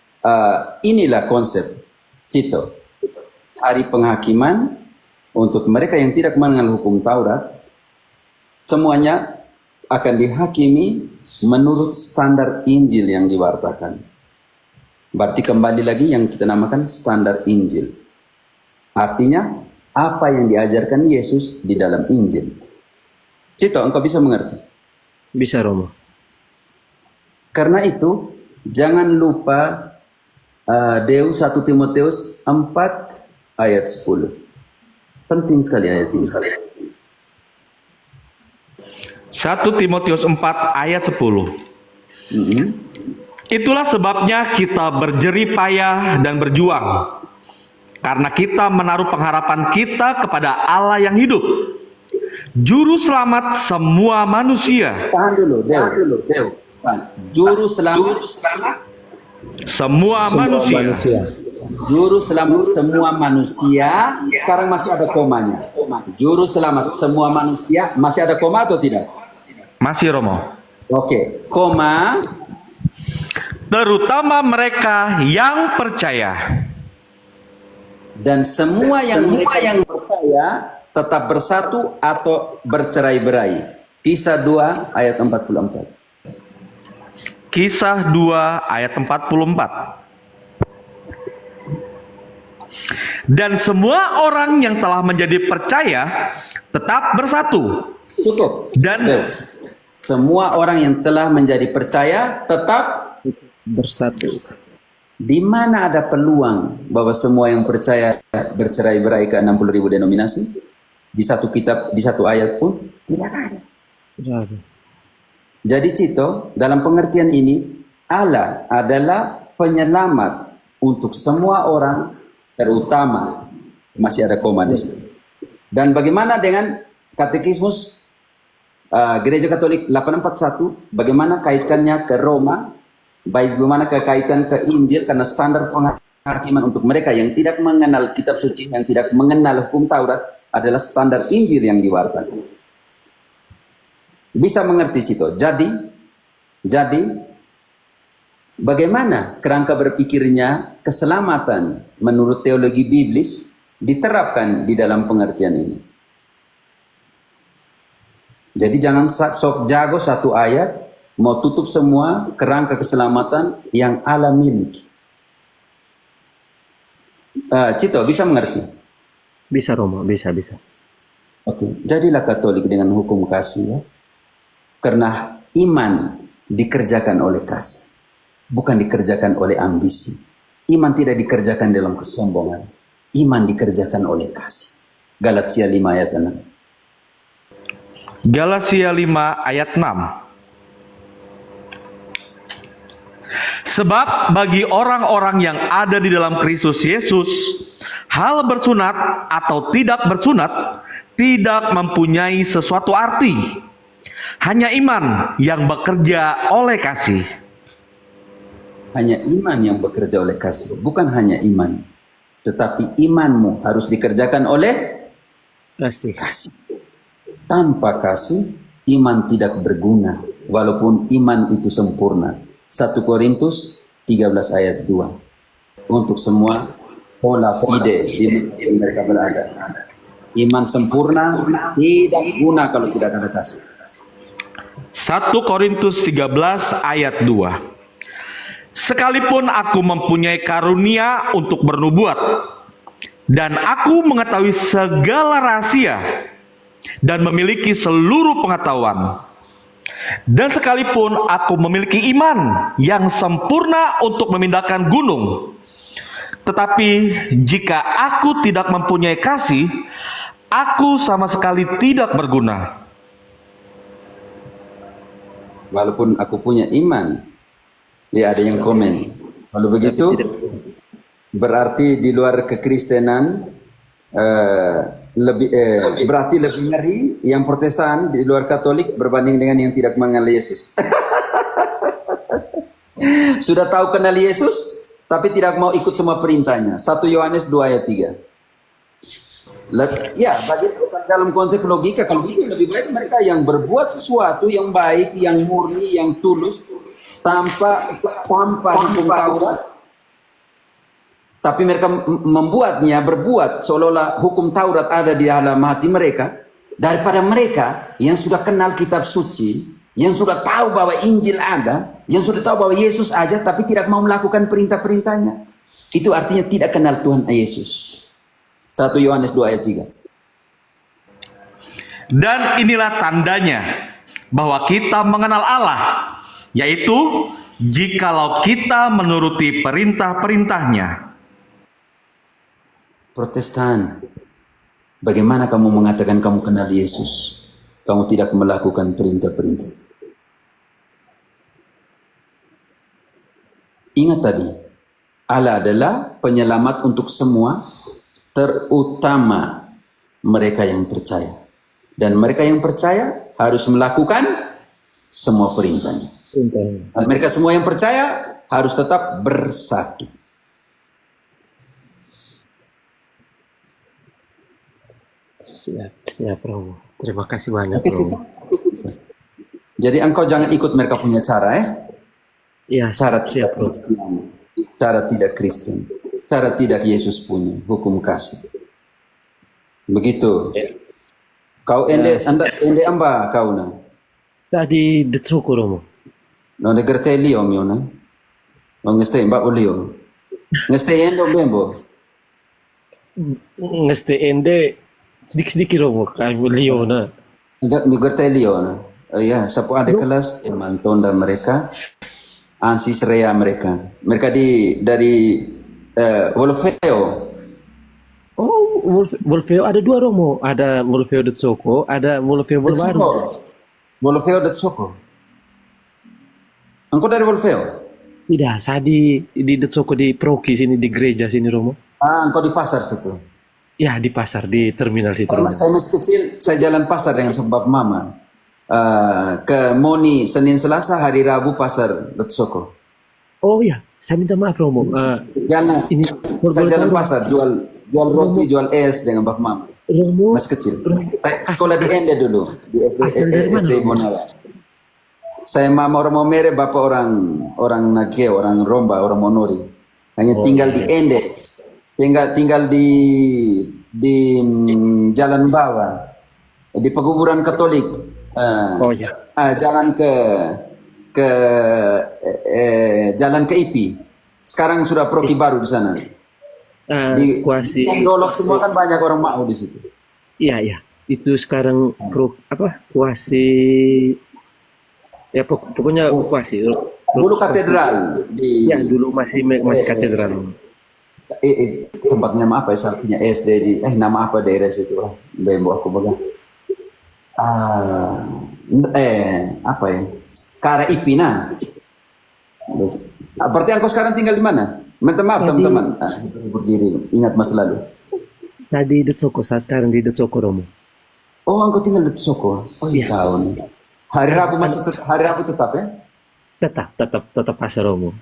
Inilah konsep Cito. Hari penghakiman untuk mereka yang tidak mengenal hukum Taurat, semuanya akan dihakimi menurut standar Injil yang diwartakan. Berarti kembali lagi yang kita namakan standar Injil. Artinya apa yang diajarkan Yesus di dalam Injil. Cito, engkau bisa mengerti? Bisa Romo. Karena itu jangan lupa Deus 1 Timotius 4 ayat 10. Penting sekali ayat ini. 1 Timotius 4 ayat 10. Itulah sebabnya kita berjerih payah dan berjuang, karena kita menaruh pengharapan kita kepada Allah yang hidup, Juru Selamat semua manusia. Tahan dulu, Deus. Juru selamat Semua manusia. Juru selamat semua manusia. Sekarang masih ada komanya. Juru selamat semua manusia. Masih ada koma atau tidak? Masih Romo. Oke, koma. Terutama mereka yang percaya. Dan semua yang percaya tetap bersatu atau bercerai-berai. Kisah 2 ayat 44. Kisah 2 ayat 44. Dan semua orang yang telah menjadi percaya tetap bersatu. Tutup. Dan semua orang yang telah menjadi percaya tetap Bersatu. di mana ada peluang bahwa semua yang percaya bercerai-berai ke 60.000 denominasi? Di satu kitab, di satu ayat pun tidak ada. Jadi Cito, dalam pengertian ini, Allah adalah penyelamat untuk semua orang, terutama masih ada koma di sini. Dan bagaimana dengan katekismus Gereja Katolik 841, bagaimana kaitannya ke Roma, bagaimana kaitan ke Injil, karena standar penghakiman untuk mereka yang tidak mengenal kitab suci, yang tidak mengenal hukum Taurat, adalah standar Injil yang diwartakan. Bisa mengerti Cito? Jadi bagaimana kerangka berpikirnya keselamatan menurut teologi biblis diterapkan di dalam pengertian ini? Jadi jangan sok jago satu ayat, mau tutup semua kerangka keselamatan yang Allah miliki. Cito, bisa mengerti? Bisa Romo, bisa. Oke, jadilah Katolik dengan hukum kasih ya. Karena iman dikerjakan oleh kasih, bukan dikerjakan oleh ambisi. Iman tidak dikerjakan dalam kesombongan. Iman dikerjakan oleh kasih. Galatia 5 ayat 6. Galatia 5 ayat 6. Sebab bagi orang-orang yang ada di dalam Kristus Yesus, hal bersunat atau tidak bersunat tidak mempunyai sesuatu arti. Hanya iman yang bekerja oleh kasih. Hanya iman yang bekerja oleh kasih, bukan hanya iman, tetapi imanmu harus dikerjakan oleh Kasih. Tanpa kasih, iman tidak berguna, walaupun iman itu sempurna. 1 Korintus 13 ayat 2. Untuk semua pola fide di mereka berada. Iman sempurna tidak guna kalau tidak ada kasih. 1 Korintus 13 ayat 2. Sekalipun aku mempunyai karunia untuk bernubuat, dan aku mengetahui segala rahasia, dan memiliki seluruh pengetahuan, dan sekalipun aku memiliki iman yang sempurna untuk memindahkan gunung, tetapi jika aku tidak mempunyai kasih, aku sama sekali tidak berguna. Walaupun aku punya iman, ya ada yang komen. Kalau begitu, berarti di luar kekristenan berarti lebih ngeri yang Protestan di luar Katolik berbanding dengan yang tidak mengenal Yesus. Sudah tahu kenal Yesus, tapi tidak mau ikut semua perintahnya. 1 Yohanes 2 ayat 3. Ya, bagi dalam konsep logika, kalau itu lebih baik mereka yang berbuat sesuatu yang baik, yang murni, yang tulus, tanpa hukum Taurat, tapi mereka berbuat seolah-olah hukum Taurat ada di dalam hati mereka, daripada mereka yang sudah kenal kitab suci, yang sudah tahu bahwa Injil ada, yang sudah tahu bahwa Yesus aja, tapi tidak mau melakukan perintah-perintahnya. Itu artinya tidak kenal Tuhan Yesus. 1 Yohanes 2 ayat 3. Dan inilah tandanya bahwa kita mengenal Allah, yaitu jikalau kita menuruti perintah-perintahnya. Protestan, bagaimana kamu mengatakan kamu kenal Yesus? Kamu tidak melakukan perintah-perintah. Ingat tadi, Allah adalah penyelamat untuk semua, terutama mereka yang percaya. Dan mereka yang percaya harus melakukan semua perintahnya. Dan mereka semua yang percaya harus tetap bersatu. Siap, Romo. Terima kasih banyak, Romo. Jadi engkau jangan ikut mereka punya cara, Iya, cara siap, tidak Romo. Kristen, cara tidak Kristen, cara tidak Yesus punya hukum kasih. Begitu. Kau ende amba kau na. Tadi Detsoko, Romo. No de gertelio mio na. No ngeste mbak ulio. Ngeste endo bembo. Ngeste ende sedikit-sedikit, Romo. Kayak beliau, nah. Enggak mi gertelio na. Oh ya, sapu ada kelas mantonda mereka. Ansis rea mereka. Mereka dari Wolfeo. Oh, Wolfeo ada dua, Romo. Ada Wolfeo Detsoko, ada Wolfeo baru. Wolfeo Detsoko. Engkau dari Wolfeo? Tidak, saya di Detsoko di Proki sini, di gereja sini, Romo. Ah, engkau di pasar situ. Ya, di pasar, di terminal situ. Karena saya masih kecil, saya jalan pasar dengan sebab mama. Ke Moni Senin Selasa, hari Rabu pasar Detsoko. Oh ya, saya minta maaf, Romo. Jalan, Ini saya jalan pasar, jual roti, jual es dengan bap mama. Romo, Masih kecil. Saya sekolah di Ende dulu, di SD Monawa. Saya mama orang Momere, bapak orang Nage, orang Romba, orang Monori. Hanya tinggal di Ende, tinggal di Jalan Bawah, di Peguburan Katolik. oh ya, Jalan ke jalan ke IPI. Sekarang sudah proki baru di sana. Di kuasi. Dolok semua kan banyak orang mau di situ. Iya, iya. Itu sekarang kuasi. Ya pokoknya kuasi. Dulu katedral di Ya, dulu masih katedral. Tempatnya nama apa ya? Saya punya SD di nama apa daerah situ? Bembo aku baga. Apa ya? Kara Ipina. Berarti engkau sekarang tinggal di mana? Minta maaf teman-teman. Berdiri, ingat masa lalu. Tadi di Detsoko, saya sekarang di Detsoko, Romo. Oh, engkau tinggal di Detsoko. Oh iya. Tahun. Hari Rabu tetap ya? Tetap pasar, Romo.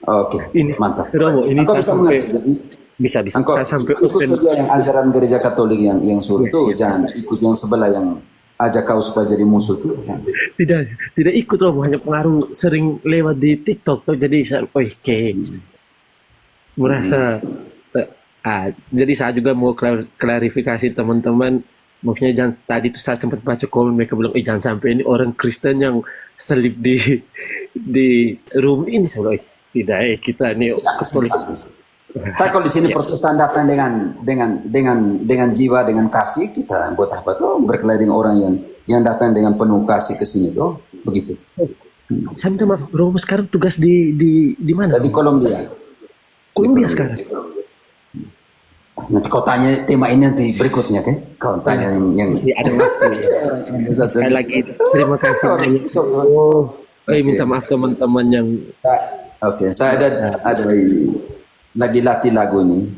Oke, Ini mantap. Romo, ini Engkau bisa saya sampai- mengerti. bisa. Engkau Saya sampai ikut open. saja yang ajaran gereja Katolik yang suruh tuh, jangan ikut yang sebelah yang ajak kau supaya jadi musuh tuh. Tidak ikut, Romo, hanya pengaruh sering lewat di TikTok tuh, jadi saya merasa Jadi saya juga mau klarifikasi teman-teman. Maksudnya jangan, tadi tuh saya sempat baca komen mereka bilang, jangan sampai ini orang Kristen yang selip di room ini. Saya bilang, tidak, kita ini Katolik. Tapi kalau di sini Protestan datang dengan jiwa, dengan kasih, kita buat apa tuh berkelahi dengan orang yang datang dengan penuh kasih ke sini tuh, begitu. Saya minta maaf, Romo sekarang tugas di mana? Di Kolombia. Kolombia sekarang. Nanti kau tanya tema ini nanti berikutnya, kan? Kau tanya yang Ada waktu. Sekali lagi terima kasih. Minta maaf teman-teman yang Oke, saya ada lagi latih lagu ini.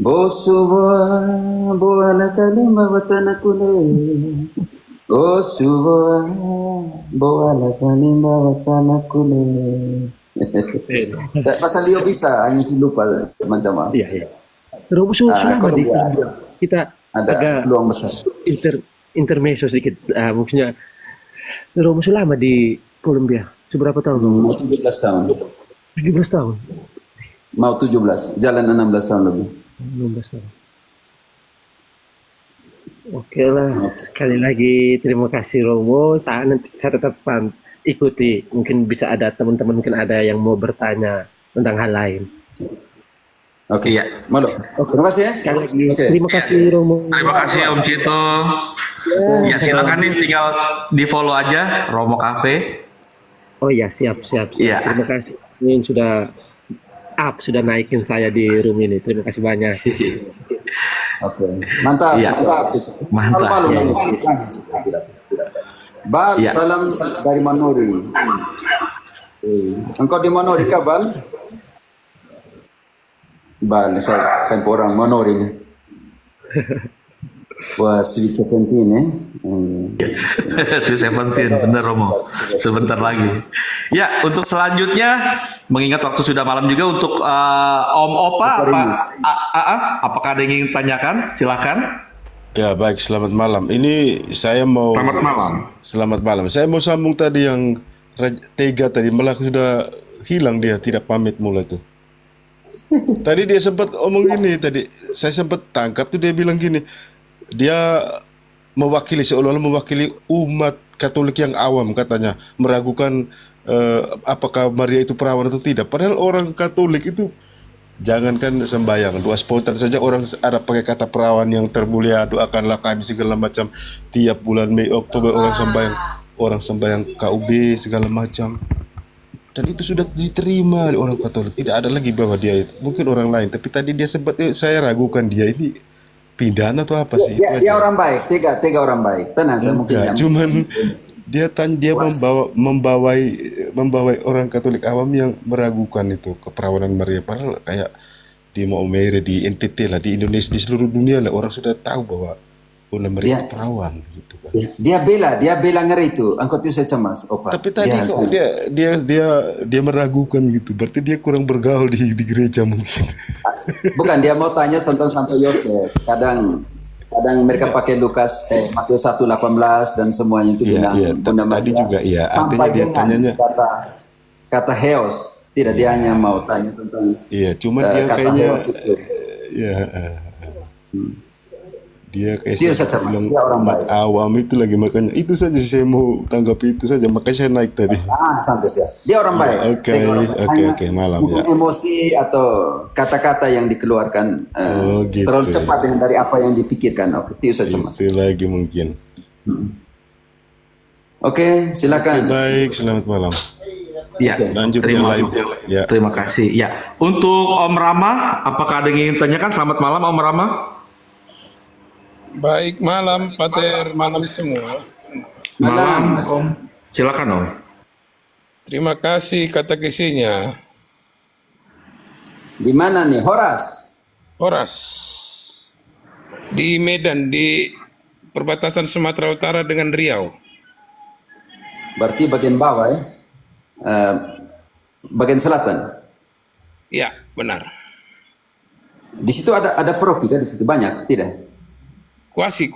Bosuwa boana kalimba watana kule. Bosuwa boana kalimba watana kule. Pasal Leo bisa, hanya sih lupa teman-teman. Iya. Romo sudah di kita ada agak peluang besar. intermezzo sedikit. Maksudnya Romo sudah lama di Kolombia. Seberapa tahun? Mau 17 tahun. 17 tahun. Mau 17, jalan 16 tahun lebih. 16 tahun. Oke lah, sekali lagi terima kasih Romo. Saya tetap ikuti. Mungkin bisa ada teman-teman mungkin ada yang mau bertanya tentang hal lain. Oke, ya. Malu. Terima kasih ya. Sekali lagi terima kasih Romo. Terima kasih Om Cito. Ya silakan nih tinggal di follow aja Romo Cafe. Oh ya, siap. Iya. Terima kasih. Ini sudah naikin saya di room ini. Terima kasih banyak. Oke. Mantap. Iya. Mantap. Malu. Bal, Iya. salam dari Manori. Engkau di Manori kah, Bal? Bal, saya kan orang Manori. Wah, Sweet 17 ya. Sweet 17, bener Romo. Sebentar lagi. Ya, untuk selanjutnya, mengingat waktu sudah malam juga untuk Om Opa, apakah ada yang ingin tanyakan? Silakan. Ya baik, selamat malam. Ini saya mau Selamat malam. Selamat malam. Saya mau sambung tadi yang Tega tadi, malah sudah hilang dia, tidak pamit mulai tuh. Tadi dia sempat omong gini tadi, saya sempat tangkap tuh dia bilang gini, dia mewakili seolah-olah mewakili umat Katolik yang awam katanya, meragukan apakah Maria itu perawan atau tidak. Padahal orang Katolik itu jangankan sembahyang, doa spontan saja orang ada pakai kata perawan yang termulia, doakanlah kami segala macam. Tiap bulan Mei Oktober orang sembahyang KUB segala macam. Dan itu sudah diterima oleh orang Katolik. Tidak ada lagi bahwa dia itu mungkin orang lain. Tapi tadi dia sempat saya ragukan dia ini pidana atau apa sih? Dia orang baik, tiga orang baik. Tenang, saya mungkin Enggak, cuman dia membawai orang Katolik awam yang meragukan itu keperawanan Maria. Padahal kayak di Maumere, di NTT lah, di Indonesia, di seluruh dunia lah orang sudah tahu bahwa Bunda Maria itu perawan gitu kan. Dia bela ngeri itu. Engkau itu saya cemas, Opa. Tapi tadi kok dia meragukan gitu. Berarti dia kurang bergaul di gereja mungkin. Bukan, dia mau tanya tentang Santo Yosef. Kadang mereka pakai Matius 1:18 dan semuanya itu bilang Bunda Maria. Tadi juga artinya Sampai dia tanyanya kata Heos. Tidak, dia hanya mau tanya tentang cuma dia kata kayaknya Heos itu. Dia kayak Dia dia orang baik. awam itu lagi, makanya itu saja saya mau tanggapi itu saja, makanya saya naik tadi. Santai ya. Dia orang baik. Oke, malam ya. Emosi atau kata-kata yang dikeluarkan gitu. terlalu cepat dengan dari apa yang dipikirkan. Oke, itu saja mas. Itu lagi mungkin. Oke, silakan. Baik, selamat malam. Ya, Lanjut yang lain. Ya. Terima kasih. Ya, untuk Om Rama, apakah ada yang ingin tanyakan? Selamat malam Om Rama. Baik, malam Pater, malam semua. Malam Om. Silakan Om. Terima kasih katekisinya. Di mana nih, Horas? Horas. Di Medan, di perbatasan Sumatera Utara dengan Riau. Berarti bagian bawah ya? Bagian selatan. Ya, benar. Di situ ada paroki kan? Di situ banyak, tidak? Kuasi.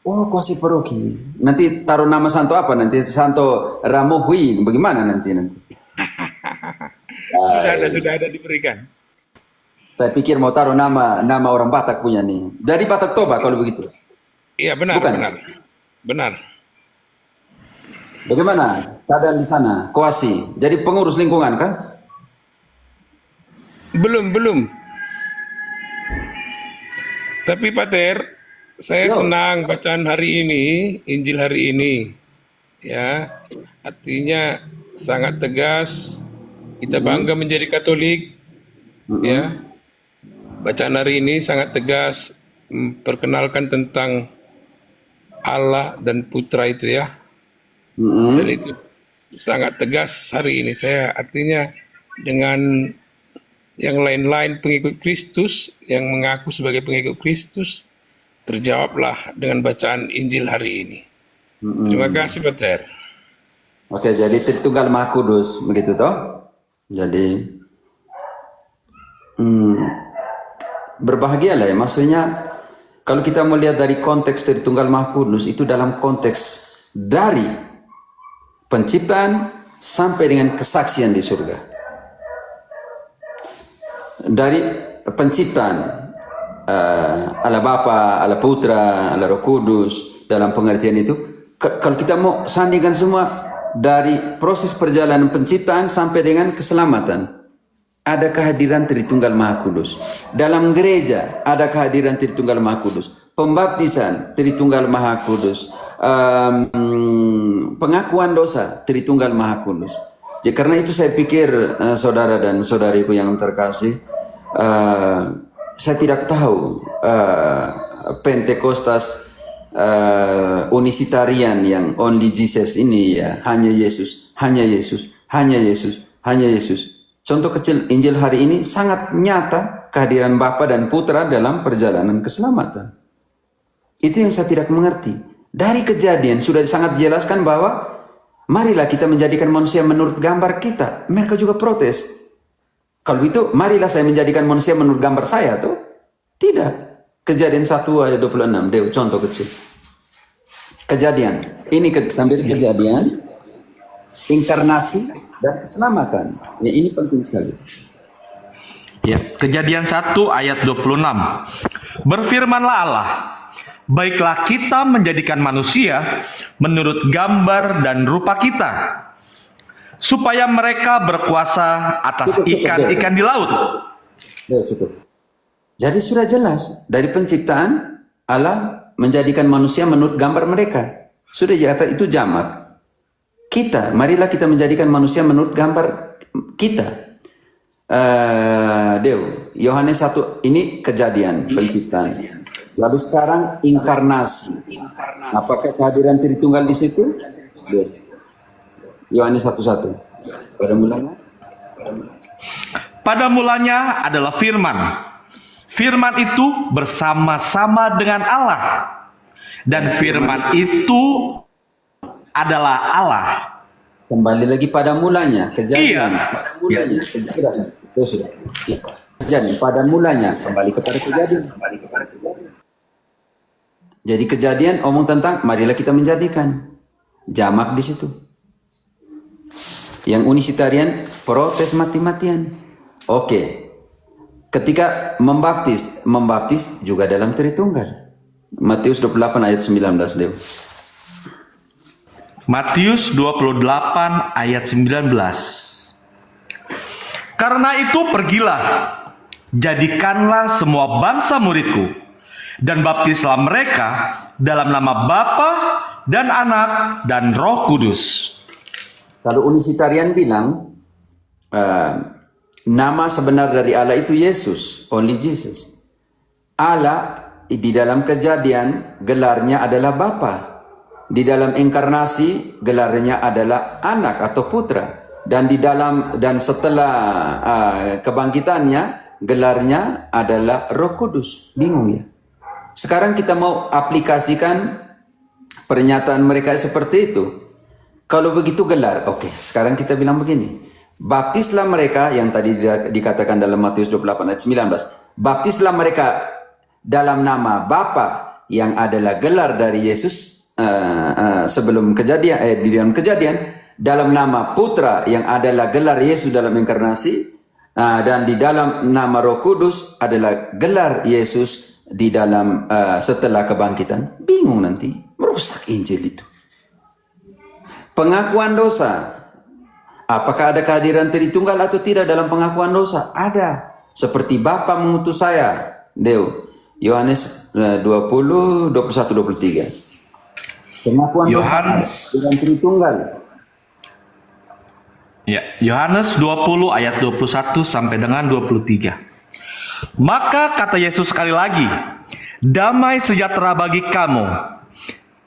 Oh, kuasi paroki. Nanti taruh nama santo apa? Nanti Santo Ramohui. Bagaimana nanti? Sudah ada diberikan. Saya pikir mau taruh nama orang Batak punya nih. Dari Batak Toba kalau begitu. Iya benar, Bukan? benar. Bagaimana keadaan di sana? Koasi. Jadi pengurus lingkungan kan? Belum. Tapi Pater, saya Yo. senang bacaan hari ini, Injil hari ini. Ya, artinya sangat tegas. Kita bangga menjadi Katolik. Ya, bacaan hari ini sangat tegas memperkenalkan tentang Allah dan Putra itu ya. Dan itu sangat tegas hari ini. Saya artinya dengan yang lain-lain pengikut Kristus, yang mengaku sebagai pengikut Kristus, terjawablah dengan bacaan Injil hari ini. Terima kasih, Pater. Oke, jadi Tritunggal Maha Kudus, begitu toh? Jadi berbahagialah ya, maksudnya kalau kita melihat dari konteks Tritunggal Maha Kudus itu dalam konteks dari penciptaan sampai dengan kesaksian di surga. Dari penciptaan Allah Bapa, Allah Putra, Allah Roh Kudus dalam pengertian itu, kalau kita mau sandingkan semua dari proses perjalanan penciptaan sampai dengan keselamatan, ada kehadiran Tritunggal Maha Kudus. Dalam gereja ada kehadiran Tritunggal Maha Kudus. Pembaptisan Tritunggal Maha Kudus. Pengakuan dosa Tritunggal Maha Kudus. Jadi karena itu saya pikir saudara dan saudariku yang terkasih, saya tidak tahu Pentekostas unisitarian yang only Jesus ini ya, hanya Yesus, hanya Yesus, hanya Yesus, hanya Yesus. Contoh kecil Injil hari ini sangat nyata kehadiran Bapa dan Putra dalam perjalanan keselamatan. Itu yang saya tidak mengerti. Dari Kejadian sudah sangat dijelaskan bahwa marilah kita menjadikan manusia menurut gambar kita. Mereka juga protes. Kalau itu, marilah saya menjadikan manusia menurut gambar saya tuh. Tidak. Kejadian 1 ayat 26. Dew, contoh kecil. Kejadian. Ini sambil Kejadian. Inkarnasi dan keselamatan. Ya, ini penting sekali. Ya, Kejadian 1 ayat 26. Berfirmanlah Allah, baiklah kita menjadikan manusia menurut gambar dan rupa kita, supaya mereka berkuasa atas ikan-ikan di laut. Ya, cukup. Jadi sudah jelas dari penciptaan Allah menjadikan manusia menurut gambar mereka. Sudah kata itu jamak. Kita, marilah kita menjadikan manusia menurut gambar kita. Dew, Yohanes 1 ini Kejadian penciptaan. Lalu sekarang inkarnasi. Apakah kehadiran Tritunggal di situ? Yohanes 1:1. Pada mulanya adalah firman. Firman itu bersama-sama dengan Allah. Dan firman itu adalah Allah. Kembali lagi pada mulanya, Kejadian. Iya. Pada mulanya, sudah. Kejadian pada mulanya, kembali kepada Kejadian. Jadi Kejadian omong tentang marilah kita menjadikan, jamak di situ. Yang unisitarian protes mati-matian. Oke. Ketika membaptis juga dalam Tritunggal. Matius 28 ayat 19, Dew. Matius 28 ayat 19. Karena itu pergilah, jadikanlah semua bangsa muridku, dan baptislah mereka dalam nama Bapa dan Anak dan Roh Kudus. Kalau unisitarian bilang nama sebenar dari Allah itu Yesus, only Jesus. Allah di dalam Kejadian gelarnya adalah Bapa. Di dalam inkarnasi gelarnya adalah Anak atau Putra. Dan setelah kebangkitannya gelarnya adalah Roh Kudus. Bingung ya? Sekarang kita mau aplikasikan pernyataan mereka seperti itu. Kalau begitu gelar, oke. Sekarang kita bilang begini. Baptislah mereka yang tadi dikatakan dalam Matius 28 ayat 19. Baptislah mereka dalam nama Bapa yang adalah gelar dari Yesus sebelum di dalam Kejadian, dalam nama Putra yang adalah gelar Yesus dalam inkarnasi, Dan di dalam nama Roh Kudus adalah gelar Yesus di dalam setelah kebangkitan. Bingung nanti, merusak Injil itu. Pengakuan dosa. Apakah ada kehadiran Tritunggal atau tidak dalam pengakuan dosa? Ada. Seperti Bapa mengutus saya. Deo. Yohanes 20, 21, 23. Pengakuan Yohanes. dosa dengan Tritunggal. Ya, Yohanes 20 ayat 21 sampai dengan 23. Maka kata Yesus sekali lagi, damai sejahtera bagi kamu.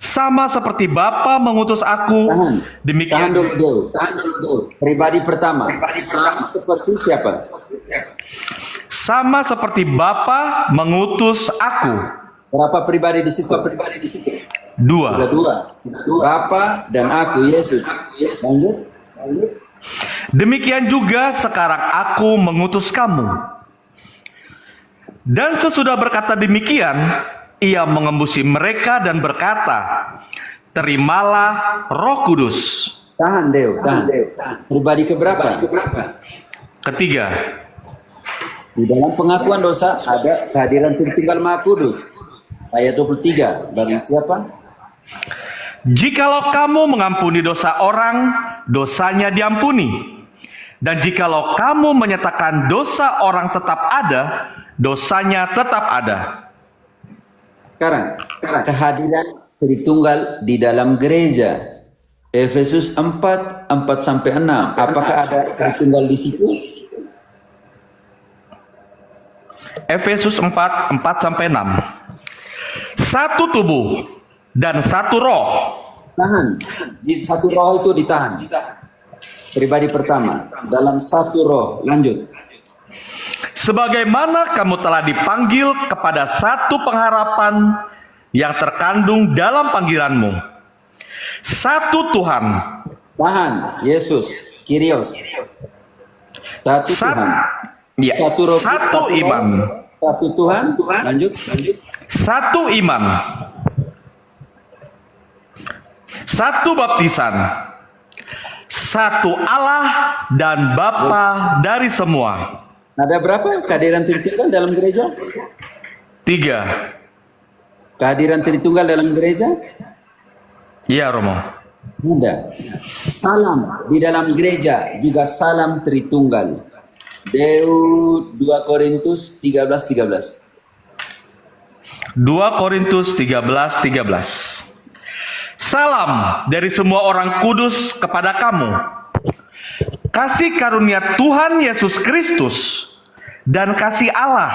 Sama seperti Bapa mengutus aku, Tahan demikian dulu. Pribadi pertama. Sama seperti siapa? sama seperti Bapa mengutus aku. Berapa pribadi di situ? Dua. Ada dua. Bapa dan aku, Yesus. Lanjut. Demikian juga sekarang aku mengutus kamu. Dan sesudah berkata demikian, ia mengembusi mereka dan berkata, terimalah Roh Kudus. Tahan, Deo. Tahan. Pribadi keberapa? Ketiga, Di dalam pengakuan dosa ada kehadiran Tritunggal Maha Kudus. Ayat 23. Bagi siapa? jikalau kamu mengampuni dosa orang, dosanya diampuni. Dan jikalau kamu menyatakan dosa orang tetap ada, dosanya tetap ada. Sekarang, kehadiran Tritunggal di dalam gereja. Efesus 4, 4-6. Apakah ada Tritunggal di situ? Efesus 4, 4-6. Satu tubuh dan satu roh. Tahan. Di satu roh itu ditahan. Pribadi pertama. Dalam satu roh. Lanjut. Sebagaimana kamu telah dipanggil kepada satu pengharapan yang terkandung dalam panggilanmu. Satu Tuhan. Tahan. Yesus. Kyrios. Satu Tuhan. Ya, Satu roh. satu iman. Satu Tuhan. Lanjut. Satu iman. Satu baptisan. Satu Allah dan Bapa dari semua. Ada berapa kehadiran Tritunggal dalam gereja? 3. Kehadiran Tritunggal dalam gereja? Iya, Romo. Ada. Salam di dalam gereja juga salam Tritunggal. Deu 2 Korintus 13:13. 2 Korintus 13:13. Salam dari semua orang kudus kepada kamu. Kasih karunia Tuhan Yesus Kristus dan kasih Allah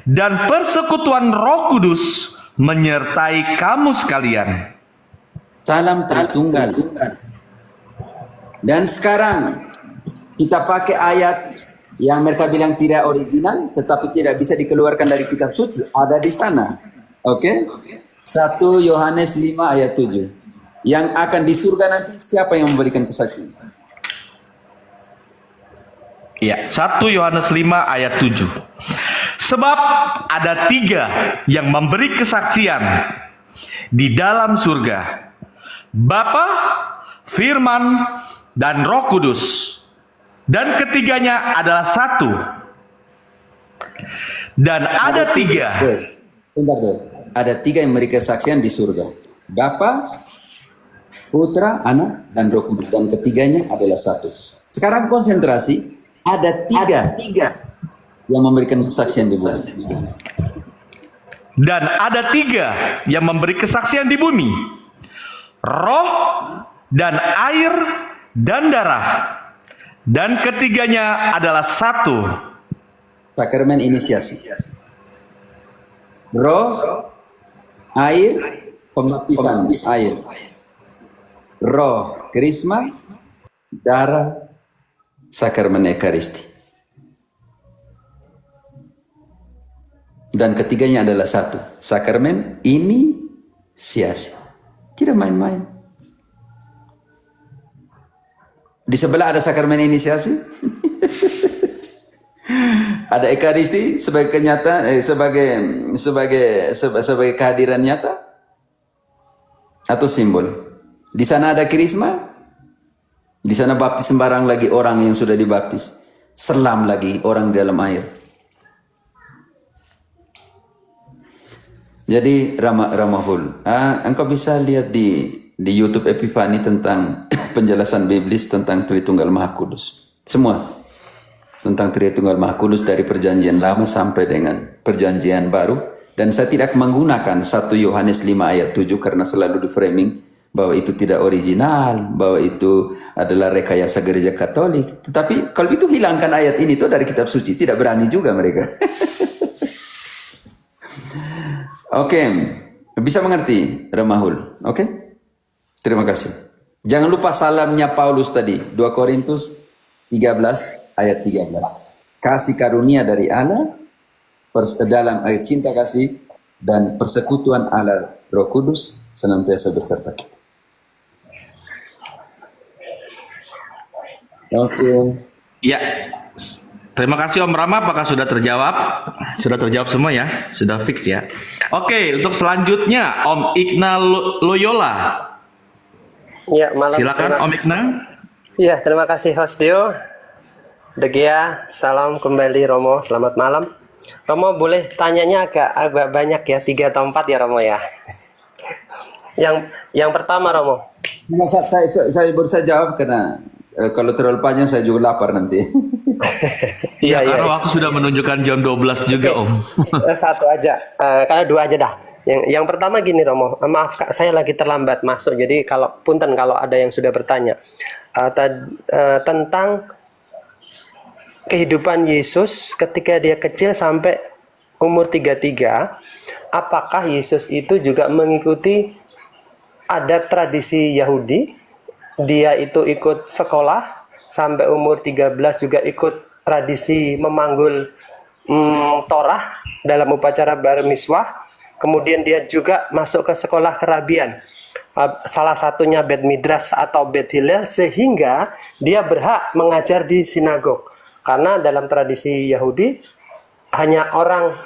dan persekutuan Roh Kudus menyertai kamu sekalian. Salam Tritunggal. Dan sekarang kita pakai ayat yang mereka bilang tidak original, tetapi tidak bisa dikeluarkan dari kitab suci. Ada di sana. Oke? 1 Yohanes 5 ayat 7. Yang akan di surga nanti siapa yang memberikan kesaksian? Ya, 1 Yohanes 5 ayat 7. Sebab ada 3 yang memberi kesaksian di dalam surga. Bapa, Firman, dan Roh Kudus. Dan ketiganya adalah satu. Dan ada 3. Bentar, deh. Ada 3 yang memberi kesaksian di surga. Bapa, Putra, Anak, dan Roh Kudus. Dan ketiganya adalah satu. Sekarang konsentrasi. Ada 3 yang memberikan kesaksian di bumi. Dan ada 3 yang memberi kesaksian di bumi. Roh dan air dan darah. Dan ketiganya adalah satu. Sakramen inisiasi. Roh, air, pembaptisan air. Roh, krisma, darah, sakramen ekaristi. Dan ketiganya adalah satu. Sakramen inisiasi. Tidak main-main. Di sebelah ada sakramen inisiasi. Ada ekaristi sebagai kenyataan, sebagai kehadiran nyata atau simbol. Di sana ada krisma. Di sana baptis sembarang lagi orang yang sudah dibaptis. selam lagi orang di dalam air. Jadi Ramahul, engkau bisa lihat di YouTube Epifani tentang penjelasan biblis tentang Tritunggal Maha Kudus. Semua tentang Tritunggal Maha Kudus dari Perjanjian Lama sampai dengan Perjanjian Baru. Dan saya tidak menggunakan 1 Yohanes 5 ayat 7 karena selalu di framing bahwa itu tidak original, bahwa itu adalah rekayasa gereja Katolik. Tetapi kalau itu hilangkan ayat ini tuh dari kitab suci, tidak berani juga mereka. Oke, bisa mengerti Ramahul? Oke, terima kasih. Jangan lupa salamnya Paulus tadi, 2 Korintus 13 ayat 13. Kasih karunia dari Allah dalam ayat cinta kasih dan persekutuan Allah Roh Kudus senantiasa beserta kita. Oke. Ya, terima kasih Om Rama. Apakah sudah terjawab? Sudah terjawab semua ya? Sudah fix ya? Oke, untuk selanjutnya Om Igna Loyola. Ya, malam. Silakan Om Igna. Ya, terima kasih host Dio. Degia, salam kembali Romo, selamat malam. Romo boleh tanyanya agak banyak ya, 3 atau 4 ya Romo ya. Yang pertama Romo. Saya baru saja jawab karena kalau terlalu panjang saya juga lapar nanti. Iya, karena waktu sudah menunjukkan jam 12 juga Om. Satu aja, karena 2 aja dah. Yang pertama gini Romo, maaf saya lagi terlambat masuk, jadi punten kalau ada yang sudah bertanya tentang kehidupan Yesus ketika dia kecil sampai umur 33, apakah Yesus itu juga mengikuti adat tradisi Yahudi? Dia itu ikut sekolah sampai umur 13, juga ikut tradisi memanggul Torah dalam upacara bar miswah. Kemudian dia juga masuk ke sekolah kerabian, salah satunya Bet Midras atau Bet Hillel, sehingga dia berhak mengajar di sinagog. Karena dalam tradisi Yahudi hanya orang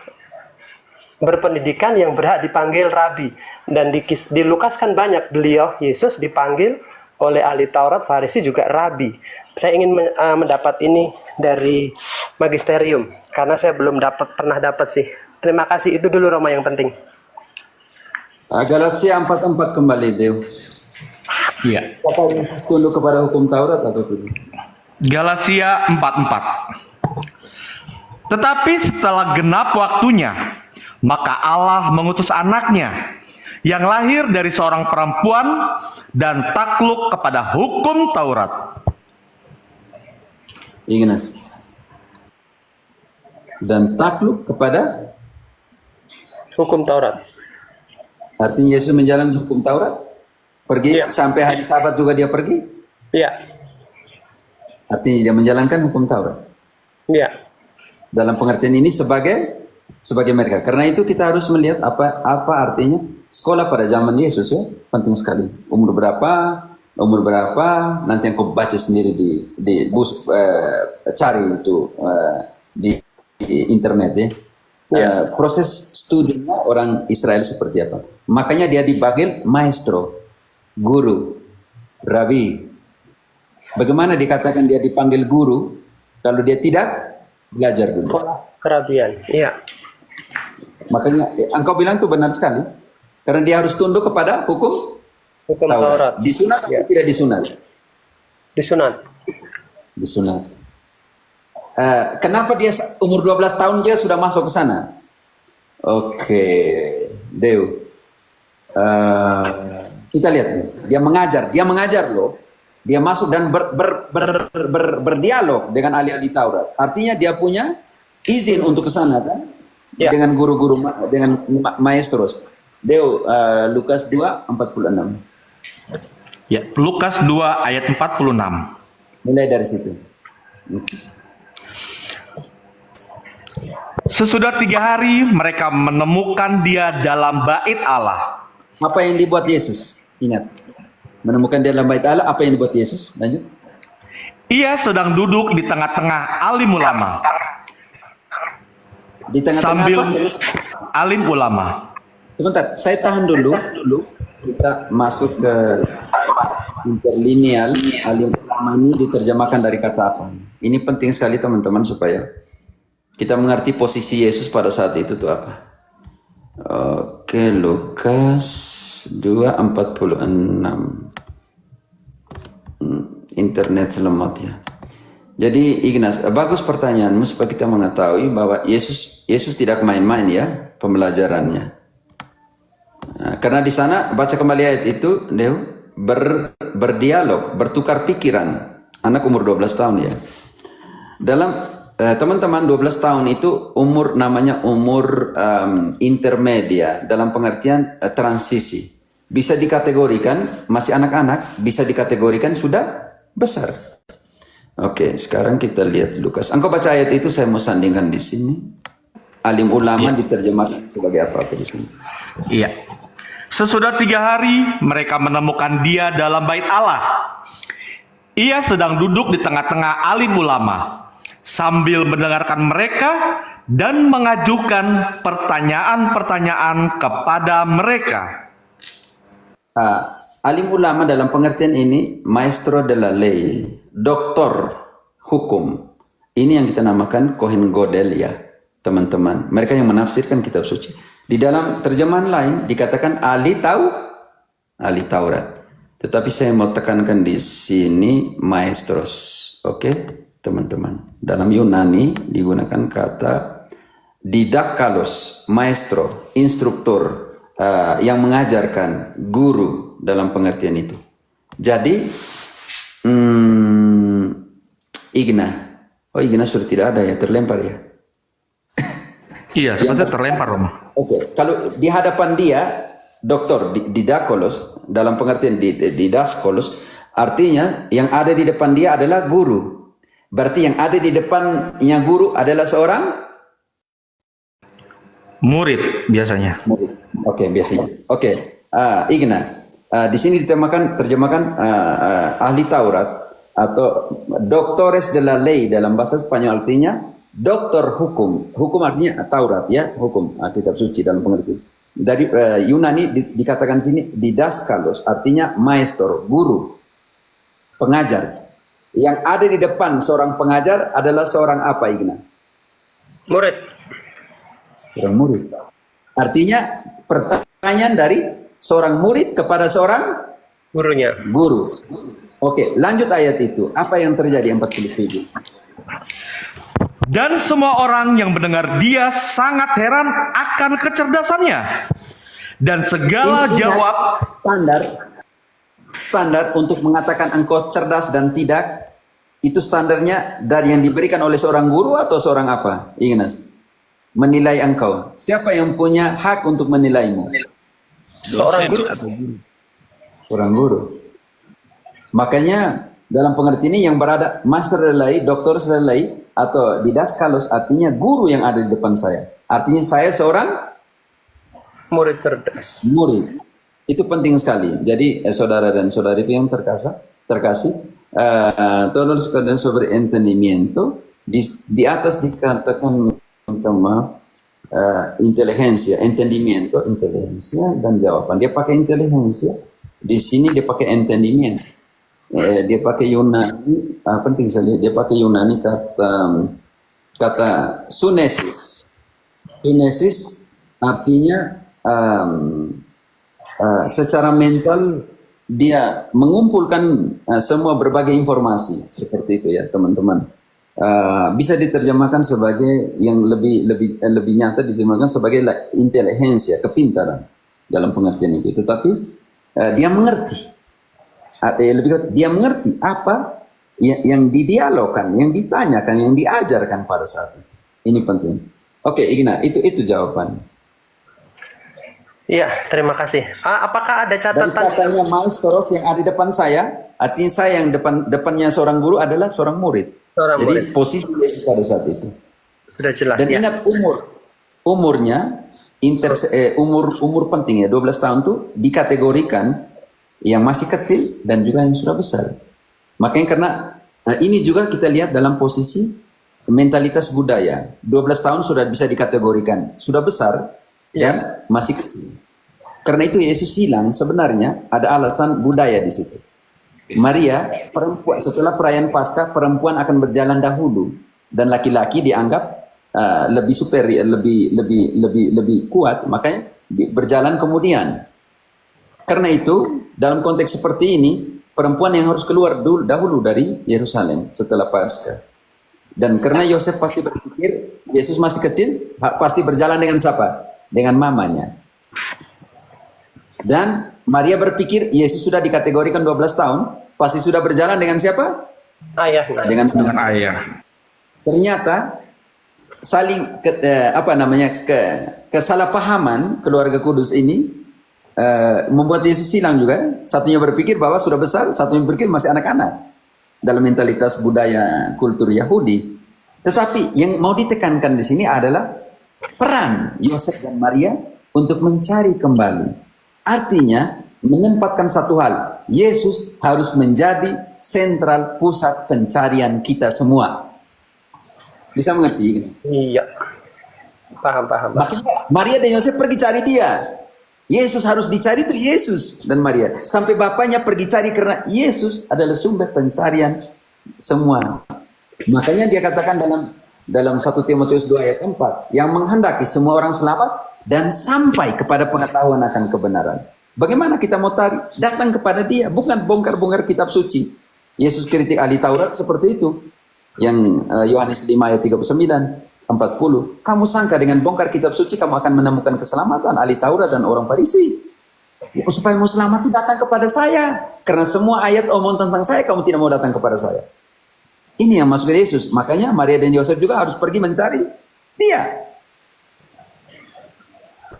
berpendidikan yang berhak dipanggil rabi. Dan di Lukas kan banyak beliau Yesus dipanggil oleh ahli Taurat, Farisi juga rabi. Saya ingin mendapat ini dari magisterium karena saya belum pernah dapat sih. Terima kasih, itu dulu Roma yang penting. Galatia 4:4 kembali Deo. Iya. Apa Yesus tunduk kepada hukum Taurat atau tidak? Galatia 4:4. Tetapi setelah genap waktunya, maka Allah mengutus anaknya yang lahir dari seorang perempuan dan takluk kepada hukum Taurat. Ingat. Dan takluk kepada hukum Taurat. Artinya Yesus menjalankan hukum Taurat? Pergi sampai hari Sabat juga dia pergi? Iya. Artinya dia menjalankan hukum Taurat? Iya. Dalam pengertian ini sebagai mereka. Karena itu kita harus melihat apa artinya sekolah pada zaman Yesus ya, penting sekali. Umur berapa, nanti yang kau baca sendiri cari itu di internet ya. Proses studinya orang Israel seperti apa. Makanya dia dipanggil maestro, guru, rabi. Bagaimana dikatakan dia dipanggil guru kalau dia tidak belajar dulu? Kerabian, iya. Makanya engkau bilang itu benar sekali. Karena dia harus tunduk kepada hukum Taurat. Disunat atau tidak disunat? Disunat. Kenapa dia umur 12 tahun dia sudah masuk ke sana? Oke, Deo. Kita lihat nih. Dia mengajar loh. Dia masuk dan berdialog dengan ahli-ahli Taurat. Artinya dia punya izin untuk ke sana kan? Ya. Dengan guru-guru, dengan maestros. Deo, Lukas 2:46. Ya, Lukas 2 ayat 46. Mulai dari situ. Sesudah 3 hari mereka menemukan dia dalam bait Allah. Apa yang dibuat Yesus? Ingat. Menemukan dia dalam bait Allah, apa yang dibuat Yesus? Lanjut. Ia sedang duduk di tengah-tengah alim ulama. Di tengah-tengah sambil apa? Alim ulama. Sebentar, saya tahan dulu. Kita masuk ke interlineal alim ulama ulama ini diterjemahkan dari kata apa? Ini penting sekali teman-teman supaya kita mengerti posisi Yesus pada saat itu tuh apa. Oke, Lukas 2:46. Internet selamat ya. Jadi Ignas, bagus pertanyaanmu supaya kita mengetahui bahwa Yesus tidak main-main ya pembelajarannya. Nah, karena di sana baca kembali ayat itu, Deo, berdialog, bertukar pikiran. Anak umur 12 tahun ya. Dalam teman-teman 12 tahun itu namanya umur intermedia dalam pengertian transisi. Bisa dikategorikan masih anak-anak, bisa dikategorikan sudah besar. Oke, sekarang kita lihat Lukas. Engkau baca ayat itu, saya mau sandingkan di sini. Alim ulama diterjemahkan sebagai apa di sini? Iya. Sesudah 3 hari mereka menemukan dia dalam bait Allah. Ia sedang duduk di tengah-tengah alim ulama sambil mendengarkan mereka dan mengajukan pertanyaan-pertanyaan kepada mereka. Alim ulama dalam pengertian ini maestro de la ley, doktor hukum. Ini yang kita namakan Kohen Godel ya, teman-teman. Mereka yang menafsirkan kitab suci. Di dalam terjemahan lain dikatakan ahli Taurat. Tetapi saya mau tekankan di sini maestros. Oke, teman-teman. Dalam Yunani digunakan kata didakalos, maestro, instruktur, yang mengajarkan, guru dalam pengertian itu. Jadi Igna sudah tidak ada ya, terlempar ya. Iya, sepertinya terlempar, Romo. Oke, kalau di hadapan dia dokter didakolos dalam pengertian didaskolos, artinya yang ada di depan dia adalah guru. Berarti yang ada di depannya guru adalah seorang murid biasanya. Murid. Oke, biasanya. Oke, Igna. Di sini terjemahkan ahli Taurat atau doctores de la ley dalam bahasa Spanyol, artinya dokter hukum. Hukum artinya Taurat ya, hukum, kitab suci dalam pengertian. Dari Yunani dikatakan sini didaskalos, artinya maestro, guru, pengajar. Yang ada di depan seorang pengajar adalah seorang apa, Igna? Murid. Seorang murid. Artinya pertanyaan dari seorang murid kepada seorang Gurunya. guru. Oke, lanjut ayat itu. Apa yang terjadi 47? Dan semua orang yang mendengar dia sangat heran akan kecerdasannya. Dan segala Ini jawab standar untuk mengatakan engkau cerdas dan tidak, itu standarnya dari yang diberikan oleh seorang guru atau seorang apa? Ignas, menilai engkau. Siapa yang punya hak untuk menilaimu? Seorang guru. Seorang guru. Makanya dalam pengertian ini yang berada master relay, doktor relay atau didaskalos artinya guru yang ada di depan saya. Artinya saya seorang Murid cerdas. murid. Itu penting sekali. Jadi saudara dan saudariku yang terkasih, todos con sobre entendimiento, di atas dikatakan intelijensia, entendimiento, intelijensia dan jawaban. Dia pakai intelijensia, di sini dia pakai entendimiento. Dia pakai Yunani, penting sekali. Dia pakai Yunani kata sunesis. Sunesis artinya secara mental dia mengumpulkan semua berbagai informasi seperti itu ya teman-teman. Bisa diterjemahkan sebagai yang lebih nyata diterjemahkan sebagai intelijensia, kepintaran dalam pengertian itu. Tetapi dia mengerti. Dia mengerti apa yang didialogkan, yang ditanyakan, yang diajarkan pada saat itu. Ini penting. Oke, Igna, itu jawaban. Iya, terima kasih. Apakah ada catatan? Dari katanya maestros yang ada di depan saya, artinya saya yang depannya seorang guru adalah seorang murid. Jadi murid. posisi Yesus pada saat itu. Sudah jelas. Dan Ya. ingat umurnya, umur penting ya, 12 tahun tuh dikategorikan yang masih kecil dan juga yang sudah besar. Makanya karena ini juga kita lihat dalam posisi mentalitas budaya. 12 tahun sudah bisa dikategorikan, sudah besar dan masih kecil. Karena itu Yesus hilang sebenarnya ada alasan budaya di situ. Maria, perempuan, setelah perayaan Paskah, perempuan akan berjalan dahulu dan laki-laki dianggap lebih superior, lebih kuat, makanya berjalan kemudian. Karena itu, dalam konteks seperti ini, perempuan yang harus keluar dahulu dari Yerusalem setelah Paskah. Dan karena Yosef pasti berpikir Yesus masih kecil, pasti berjalan dengan siapa? Dengan mamanya. Dan Maria berpikir Yesus sudah dikategorikan 12 tahun, pasti sudah berjalan dengan siapa? Ayahnya. Dengan ayah. Ternyata saling kesalahpahaman keluarga kudus ini membuat Yesus hilang juga. Satunya berpikir bahwa sudah besar, satunya berpikir masih anak-anak dalam mentalitas budaya kultur Yahudi. Tetapi yang mau ditekankan di sini adalah peran Yosef dan Maria untuk mencari kembali. Artinya menempatkan satu hal, Yesus harus menjadi sentral pusat pencarian kita semua. Bisa mengerti? Iya. Paham. Makanya Maria dan Yosef pergi cari dia. Yesus harus dicari itu Yesus dan Maria. Sampai bapaknya pergi cari karena Yesus adalah sumber pencarian semua. Makanya dia katakan dalam 1 Timotius 2 ayat 4, yang menghendaki semua orang selamat dan sampai kepada pengetahuan akan kebenaran. Bagaimana kita mau tarik? Datang kepada dia, bukan bongkar-bongkar kitab suci. Yesus kritik ahli Taurat seperti itu. Yang Yohanes 5 ayat 39, 40. Kamu sangka dengan bongkar kitab suci kamu akan menemukan keselamatan, ahli Taurat dan orang Farisi. Supaya mau selamat itu datang kepada saya. Karena semua ayat omong tentang saya, kamu tidak mau datang kepada saya. Ini yang masuk ke Yesus. Makanya Maria dan Yosef juga harus pergi mencari dia.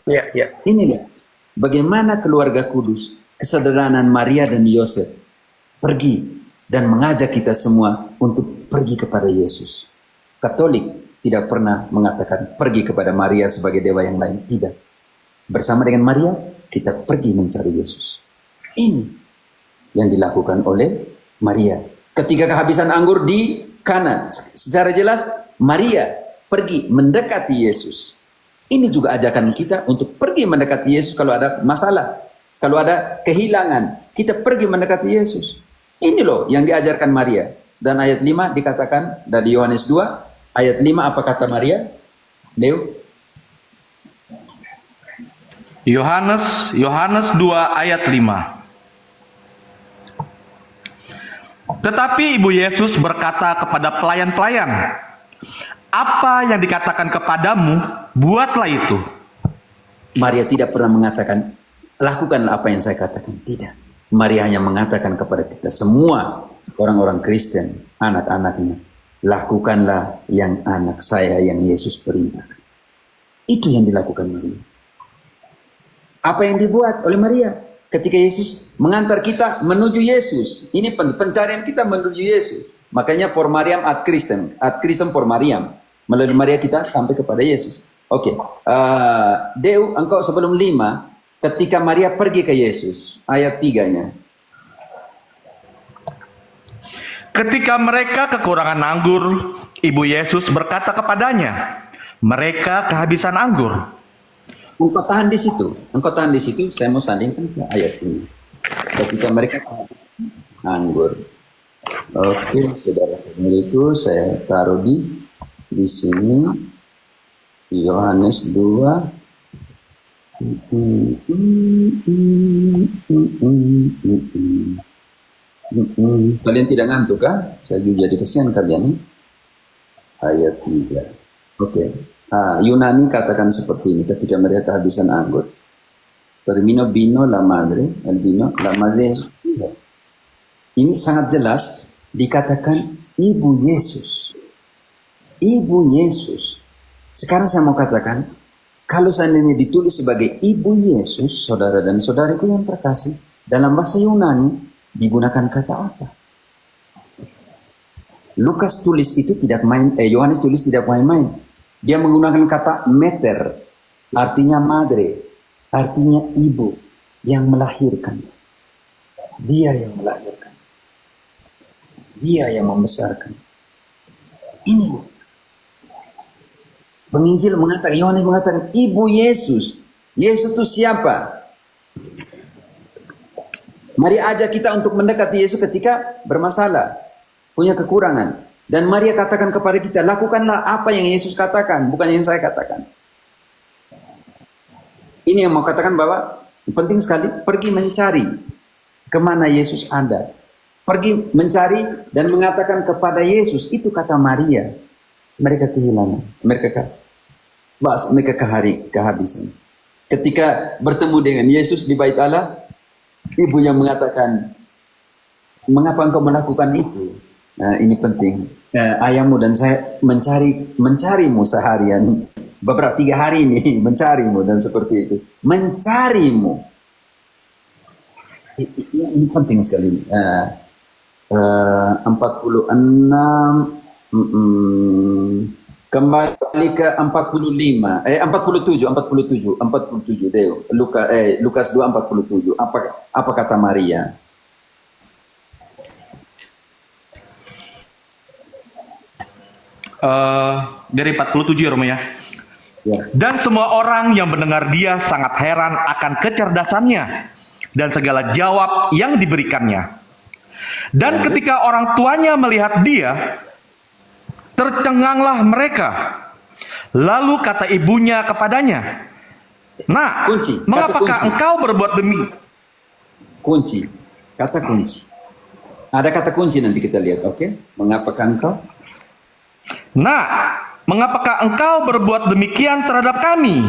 Iya. Inilah bagaimana keluarga kudus, kesederhanaan Maria dan Yosef pergi dan mengajak kita semua untuk pergi kepada Yesus. Katolik tidak pernah mengatakan pergi kepada Maria sebagai dewa yang lain. Tidak. Bersama dengan Maria, kita pergi mencari Yesus. Ini yang dilakukan oleh Maria. Ketika kehabisan anggur di Kana, secara jelas Maria pergi mendekati Yesus. Ini juga ajakan kita untuk pergi mendekati Yesus kalau ada masalah, kalau ada kehilangan, kita pergi mendekati Yesus. Ini loh yang diajarkan Maria. Dan ayat 5 dikatakan dari Yohanes 2, ayat 5 apa kata Maria? Leo? Yohanes 2 ayat 5. Tetapi Ibu Yesus berkata kepada pelayan-pelayan, apa yang dikatakan kepadamu, buatlah itu. Maria tidak pernah mengatakan, lakukanlah apa yang saya katakan. Tidak. Maria hanya mengatakan kepada kita semua, orang-orang Kristen, anak-anaknya, lakukanlah yang anak saya yang Yesus perintahkan. Itu yang dilakukan Maria. Apa yang dibuat oleh Maria ketika Yesus mengantar kita menuju Yesus? Ini pencarian kita menuju Yesus. Makanya por Mariam ad Christem por Mariam. Melalui Maria kita sampai kepada Yesus. Oke. Deu, engkau sebelum 5, ketika Maria pergi ke Yesus, ayat 3-nya. Ketika mereka kekurangan anggur, Ibu Yesus berkata kepadanya, mereka kehabisan anggur. Engkau tahan di situ. Engkau tahan di situ. Saya mau sandingkan ke ayat ini. Ketika mereka kehabisan anggur. Oke, saudara pemilikku, saya taruh di sini. Yohanes 2. Kalian tidak ngantuk kah? Saya juga jadi kesian kalian. Ayat 3. Oke. Yunani katakan seperti ini ketika mereka kehabisan anggur. Termino vino la madre, el vino la madre Yesus. Ini sangat jelas dikatakan Ibu Yesus. Ibu Yesus. Sekarang saya mau katakan, kalau seandainya ditulis sebagai Ibu Yesus, saudara dan saudariku yang terkasih, dalam bahasa Yunani digunakan kata apa? Lukas tulis itu tidak main, Yohanes tulis tidak main-main. Dia menggunakan kata meter, artinya madre, artinya ibu yang melahirkan. Dia yang melahirkan. Dia yang membesarkan. Ini loh. Penginjil mengatakan, Yohanes mengatakan, Ibu Yesus. Yesus itu siapa? Maria ajak kita untuk mendekati Yesus ketika bermasalah, punya kekurangan. Dan Maria katakan kepada kita, lakukanlah apa yang Yesus katakan, bukan yang saya katakan. Ini yang mau katakan bahwa penting sekali pergi mencari kemana Yesus ada. Pergi mencari dan mengatakan kepada Yesus, itu kata Maria. Mereka kehilangan, mereka kehabisan. Ketika bertemu dengan Yesus di Bait Allah, ibu yang mengatakan, mengapa engkau melakukan itu? Nah, ini penting. Ayahmu dan saya mencarimu seharian, beberapa 3 hari ini mencarimu dan seperti itu. Mencarimu. Ini penting sekali. 46 kembali ke 47 Deo. Lukas 2:47. Apa kata Maria? Dari 47 ya Romo ya. Dan semua orang yang mendengar dia sangat heran akan kecerdasannya dan segala jawab yang diberikannya. Dan ketika orang tuanya melihat dia, tercenganglah mereka. Lalu kata ibunya kepadanya, "Nak, mengapakah engkau berbuat demikian?" Kunci, kata kunci. Ada kata kunci nanti kita lihat, oke? Mengapakah engkau? "Nak, mengapakah engkau berbuat demikian terhadap kami?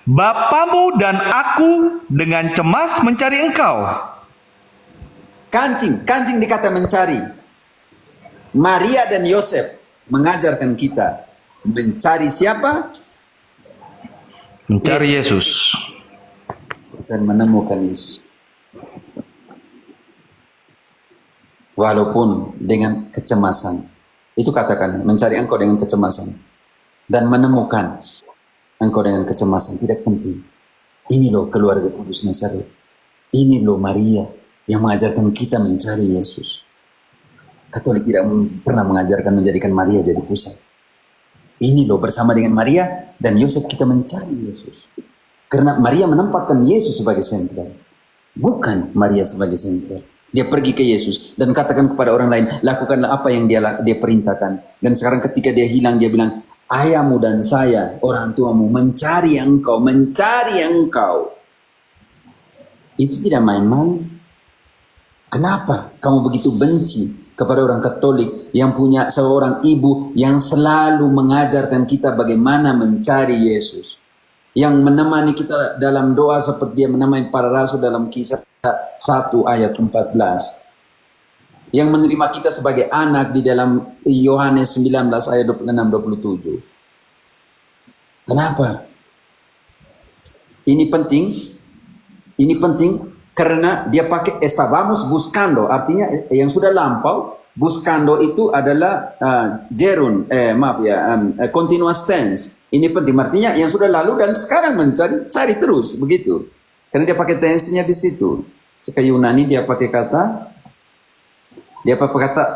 Bapamu dan aku dengan cemas mencari engkau." Kancing dikata mencari. Maria dan Yosef mengajarkan kita mencari siapa? Mencari Yesus. Dan menemukan Yesus. Walaupun dengan kecemasan. Itu katakan, mencari engkau dengan kecemasan. Dan menemukan engkau dengan kecemasan. Tidak penting. Ini loh keluarga kudus Nazaret. Ini loh Maria yang mengajarkan kita mencari Yesus. Katolik tidak pernah mengajarkan menjadikan Maria jadi pusat. Ini loh bersama dengan Maria dan Yosef kita mencari Yesus. Karena Maria menempatkan Yesus sebagai sentral. Bukan Maria sebagai sentral. Dia pergi ke Yesus dan katakan kepada orang lain, lakukanlah apa yang dia perintahkan. Dan sekarang ketika dia hilang, dia bilang, ayahmu dan saya, orang tuamu mencari engkau, mencari engkau. Itu tidak main-main. Kenapa kamu begitu benci kepada orang Katolik yang punya seorang ibu yang selalu mengajarkan kita bagaimana mencari Yesus? Yang menemani kita dalam doa seperti dia menemani para rasul dalam Kisah 1 ayat 14. Yang menerima kita sebagai anak di dalam Yohanes 19 ayat 26-27. Kenapa? Ini penting karena dia pakai estábamos buscando, artinya yang sudah lampau. Buscando itu adalah gerund, continuous tense. Ini penting, artinya yang sudah lalu dan sekarang cari terus, begitu. Karena dia pakai tense-nya di situ. Seperti Yunani dia pakai kata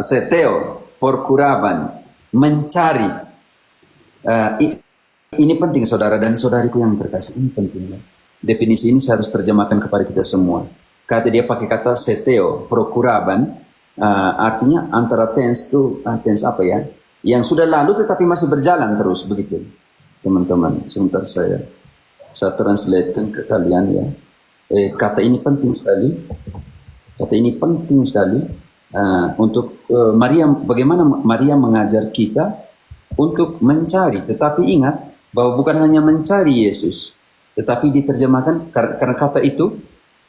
seteo, procuraban, mencari. Ini penting saudara dan saudariku yang terkasih, ini penting. Definisi ini saya harus terjemahkan kepada kita semua. Dia pakai kata seteo, procuraban, artinya antara tense itu tense apa ya? Yang sudah lalu tetapi masih berjalan terus, begitu. Teman-teman, sebentar saya translatekan ke kalian ya. Kata ini penting sekali. Kata ini penting sekali untuk Maria. Bagaimana Maria mengajar kita untuk mencari, tetapi ingat bahwa bukan hanya mencari Yesus. Tetapi diterjemahkan karena kata itu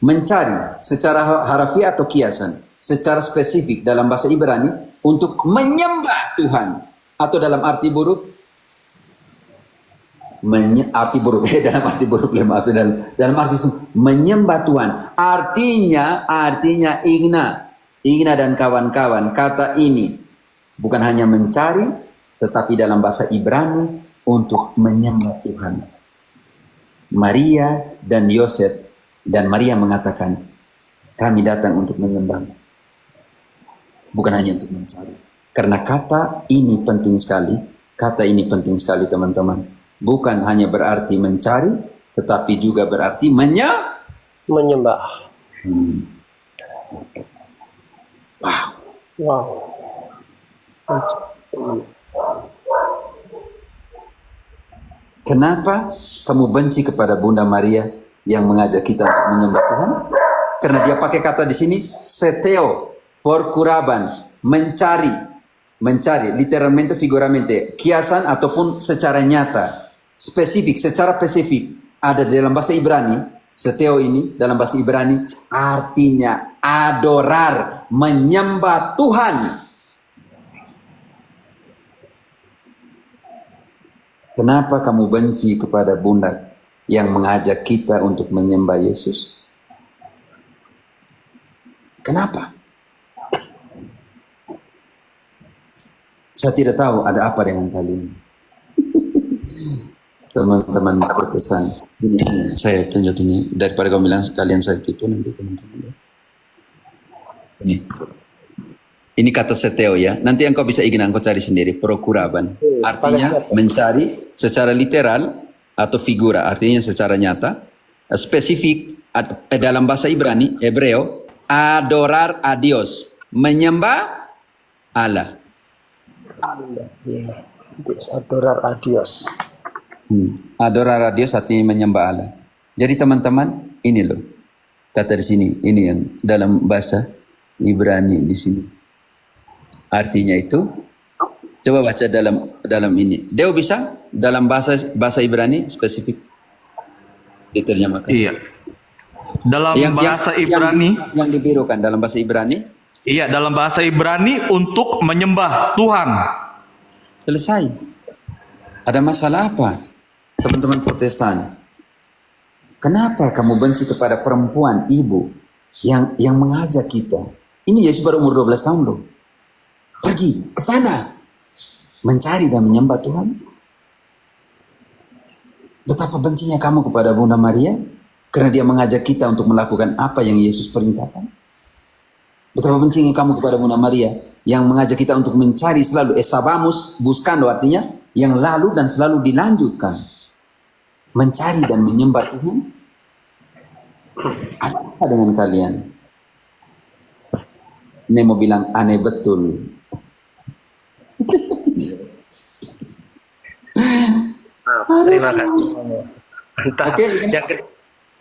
mencari secara harafiah atau kiasan, secara spesifik dalam bahasa Ibrani untuk menyembah Tuhan atau dalam arti buruk dalam arti buruk dalam arti menyembah Tuhan. Artinya Igna dan kawan-kawan, kata ini bukan hanya mencari tetapi dalam bahasa Ibrani untuk menyembah Tuhan. Maria dan Yosef dan Maria mengatakan, kami datang untuk menyembah, bukan hanya untuk mencari. Karena kata ini penting sekali teman-teman. Bukan hanya berarti mencari, tetapi juga berarti menyembah. Wow. Kenapa kamu benci kepada Bunda Maria yang mengajak kita untuk menyembah Tuhan? Karena dia pakai kata di sini seteo, porkuraban, mencari, literalmente, figuramente, kiasan ataupun secara nyata, spesifik, secara spesifik. Ada di dalam bahasa Ibrani, seteo ini dalam bahasa Ibrani artinya adorar, menyembah Tuhan. Kenapa kamu benci kepada Bunda yang mengajak kita untuk menyembah Yesus? Kenapa? Saya tidak tahu ada apa dengan kalian. Teman-teman Protestan. Ini saya tunjuk ini. Daripada kamu bilang kalian saya tipu nanti teman-teman. Ini kata seteo ya. Nanti engkau bisa ingin engkau cari sendiri. Prokuraban. Artinya mencari secara literal atau figura. Artinya secara nyata. Spesifik dalam bahasa Ibrani, Hebreo, adorar a Dios. Menyembah Allah. Adorar a Dios. Adorar a Dios artinya menyembah Allah. Jadi teman-teman, ini loh. Kata di sini, ini yang dalam bahasa Ibrani di sini. Artinya itu, coba baca dalam ini. Deo bisa dalam bahasa Ibrani spesifik diterjemahkan. Iya. Dalam bahasa Ibrani yang dibirukan dalam bahasa Ibrani. Iya, dalam bahasa Ibrani untuk menyembah Tuhan. Selesai. Ada masalah apa? Teman-teman Protestan. Kenapa kamu benci kepada perempuan, ibu yang mengajak kita? Ini Yesus baru umur 12 tahun loh. Pergi ke sana. Mencari dan menyembah Tuhan. Betapa bencinya kamu kepada Bunda Maria karena dia mengajak kita untuk melakukan apa yang Yesus perintahkan. Betapa bencinya kamu kepada Bunda Maria yang mengajak kita untuk mencari selalu estabamos buscando, artinya yang lalu dan selalu dilanjutkan. Mencari dan menyembah Tuhan. Apa dengan kalian? Nemo bilang aneh betul. Terima kasih. Oke,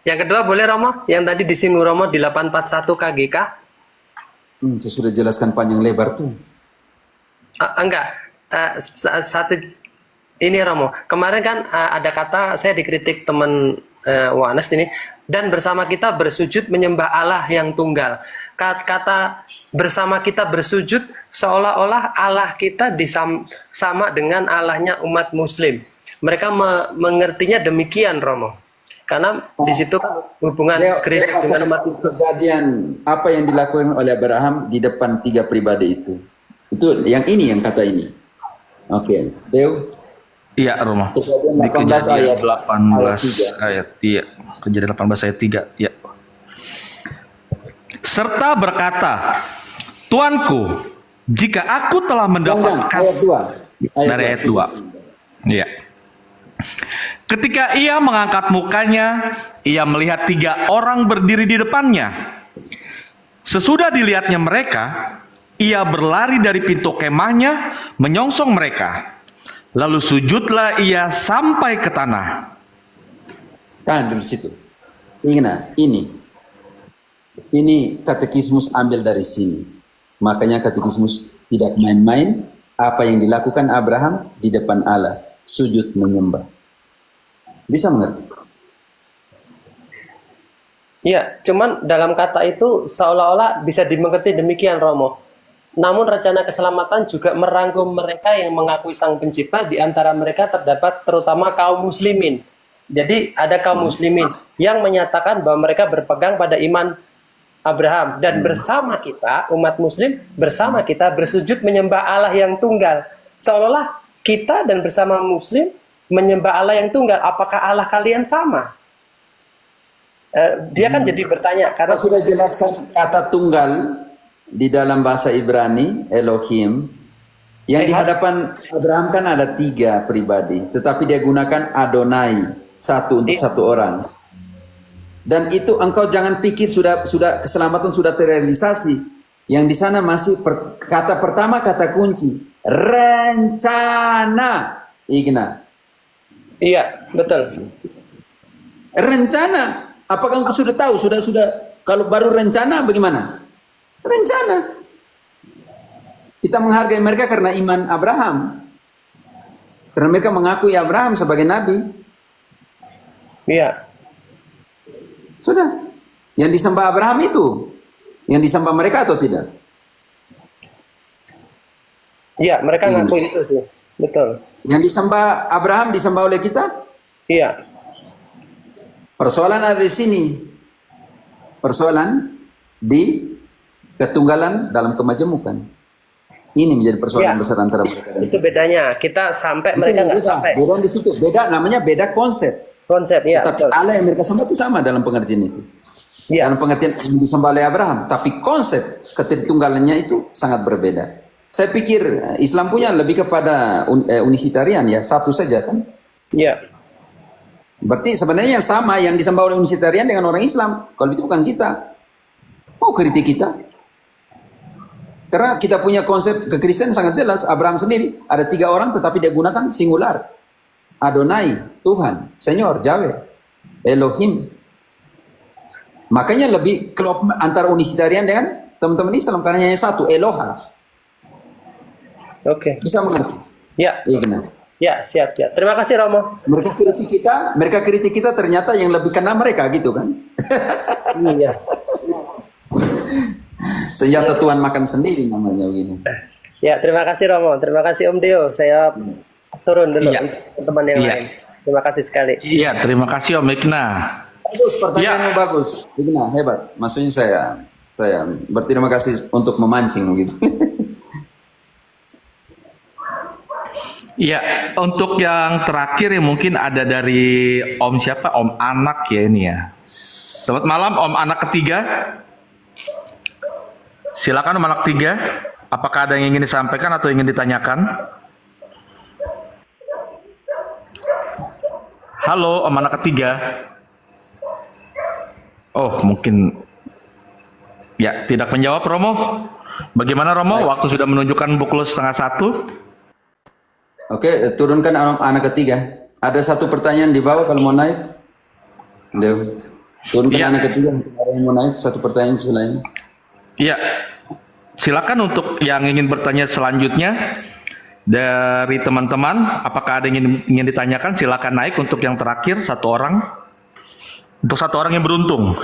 yang kedua boleh Romo? Yang tadi disinggung Romo di 841 KGK? Saya sudah jelaskan panjang lebar tuh. Enggak. Satu ini Romo. Kemarin kan ada kata saya dikritik teman Wanes ini, dan bersama kita bersujud menyembah Allah yang tunggal. Kata bersama kita bersujud seolah-olah Allah kita sama dengan Allahnya umat Muslim. Mereka mengertinya demikian, Romo. Karena di situ hubungan gereja dengan umat Muslim. Kejadian apa yang dilakukan oleh Abraham di depan 3 pribadi itu. Itu yang ini yang kata ini. Oke, Deo. Iya, Romo. Kejadian Di 18 ayat 18 ayat 3. Kejadian 18 ayat 3, ya. Serta berkata, Tuanku, jika aku telah mendapatkan ayat 2. dari ayat 2. Iya. Ketika ia mengangkat mukanya, ia melihat 3 orang berdiri di depannya. Sesudah dilihatnya mereka, ia berlari dari pintu kemahnya, menyongsong mereka. Lalu sujudlah ia sampai ke tanah. Kan dari situ. Ini katekismus ambil dari sini. Makanya katekismus tidak main-main apa yang dilakukan Abraham di depan Allah, sujud menyembah. Bisa mengerti? Iya, cuman dalam kata itu seolah-olah bisa dimengerti demikian, Romo. Namun rencana keselamatan juga merangkum mereka yang mengakui Sang Pencipta. Di antara mereka terdapat terutama kaum muslimin. Jadi ada kaum muslimin yang menyatakan bahwa mereka berpegang pada iman Abraham. Dan bersama kita, umat muslim, bersama kita bersujud menyembah Allah yang tunggal. Seolah-olah kita dan bersama muslim menyembah Allah yang tunggal. Apakah Allah kalian sama? Dia kan jadi bertanya. Karena sudah jelaskan kata tunggal di dalam bahasa Ibrani, Elohim, yang di hadapan Abraham kan ada 3 pribadi, tetapi dia gunakan Adonai, satu untuk satu orang. Dan itu engkau jangan pikir sudah keselamatan sudah terrealisasi. Yang di sana masih kata pertama, kata kunci, rencana. Igna. Iya, betul. Rencana. Apakah engkau sudah tahu? Sudah kalau baru rencana bagaimana? Rencana. Kita menghargai mereka karena iman Abraham. Karena mereka mengakui Abraham sebagai nabi. Iya. Sudah. Yang disembah Abraham itu, yang disembah mereka atau tidak? Iya, mereka ngaku itu sih. Betul. Yang disembah Abraham disembah oleh kita? Iya. Persoalan ada di sini. Persoalan di ketunggalan dalam kemajemukan. Ini menjadi persoalan besar antara mereka dan itu bedanya. Kita sampai mereka nggak sampai. Beda di situ. Beda, namanya beda konsep. Konsep, ya. Tapi Allah yang mereka sembah itu sama dalam pengertian itu. Ya. Dalam pengertian yang disembah oleh Abraham. Tapi konsep ketritunggalannya itu sangat berbeda. Saya pikir Islam punya lebih kepada unisitarian ya. Satu saja kan. Iya. Berarti sebenarnya yang sama yang disembah oleh unisitarian dengan orang Islam. Kalau itu bukan kita. Mau kritik kita. Karena kita punya konsep kekristenan sangat jelas. Abraham sendiri ada 3 orang tetapi dia gunakan singular. Adonai, Tuhan, Senyor, Yahweh, Elohim. Makanya lebih klop antara unisitarian dengan teman-teman Islam karena hanya satu, Eloha. Oke. Bisa mengerti? Ya. Iya benar. Ya, siap. Terima kasih Romo. Mereka kritik kita ternyata yang lebih kena mereka gitu kan. Iya. Senjata Tuhan makan sendiri namanya begini. Ya, terima kasih Romo. Terima kasih Om Dio. Saya turun dulu Iya. untuk teman yang lain. Terima kasih sekali. Iya, terima kasih Om Igna. Bagus, pertanyaanmu bagus. Igna, hebat. Maksudnya saya berterima kasih untuk memancing gitu. Iya, untuk yang terakhir yang mungkin ada dari Om siapa? Om Anak ya ini ya. Selamat malam Om Anak ketiga. Silakan Om Anak 3. Apakah ada yang ingin disampaikan atau ingin ditanyakan? Halo Om Anak ketiga. Oh mungkin ya tidak menjawab Romo. Bagaimana Romo? Waktu sudah menunjukkan pukul 12:30. Oke, turunkan anak ketiga. Ada satu pertanyaan di bawah kalau mau naik. Turunkan anak ketiga. Ada yang mau naik satu pertanyaan selain. Iya, silakan untuk yang ingin bertanya selanjutnya dari teman-teman. Apakah ada yang ingin ditanyakan? Silakan naik untuk yang terakhir satu orang. Untuk satu orang yang beruntung.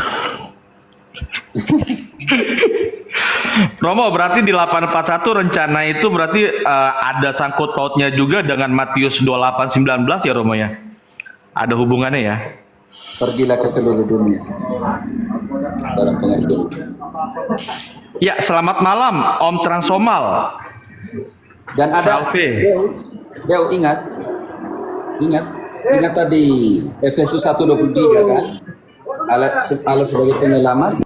Romo, berarti di 841 rencana itu berarti ada sangkut pautnya juga dengan Matius 28:19 ya Romo ya? Ada hubungannya ya? Pergilah ke seluruh dunia. Dalam pengertian. Ya, selamat malam Om Transomal. Dan ada Deo, ingat tadi Efesus 1:23 kan? Allah sebagai penyelamat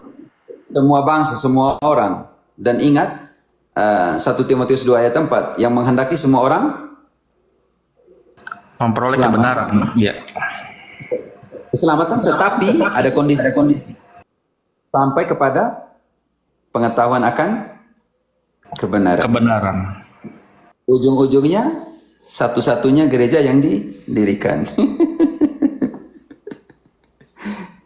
semua bangsa, semua orang. Dan ingat 1 Timotius 2 ayat 4 yang menghendaki semua orang memperoleh selamat. kebenaran. Ya. Keselamatan, tetapi ada kondisi-kondisi sampai kepada pengetahuan akan kebenaran. Ujung-ujungnya satu-satunya gereja yang didirikan.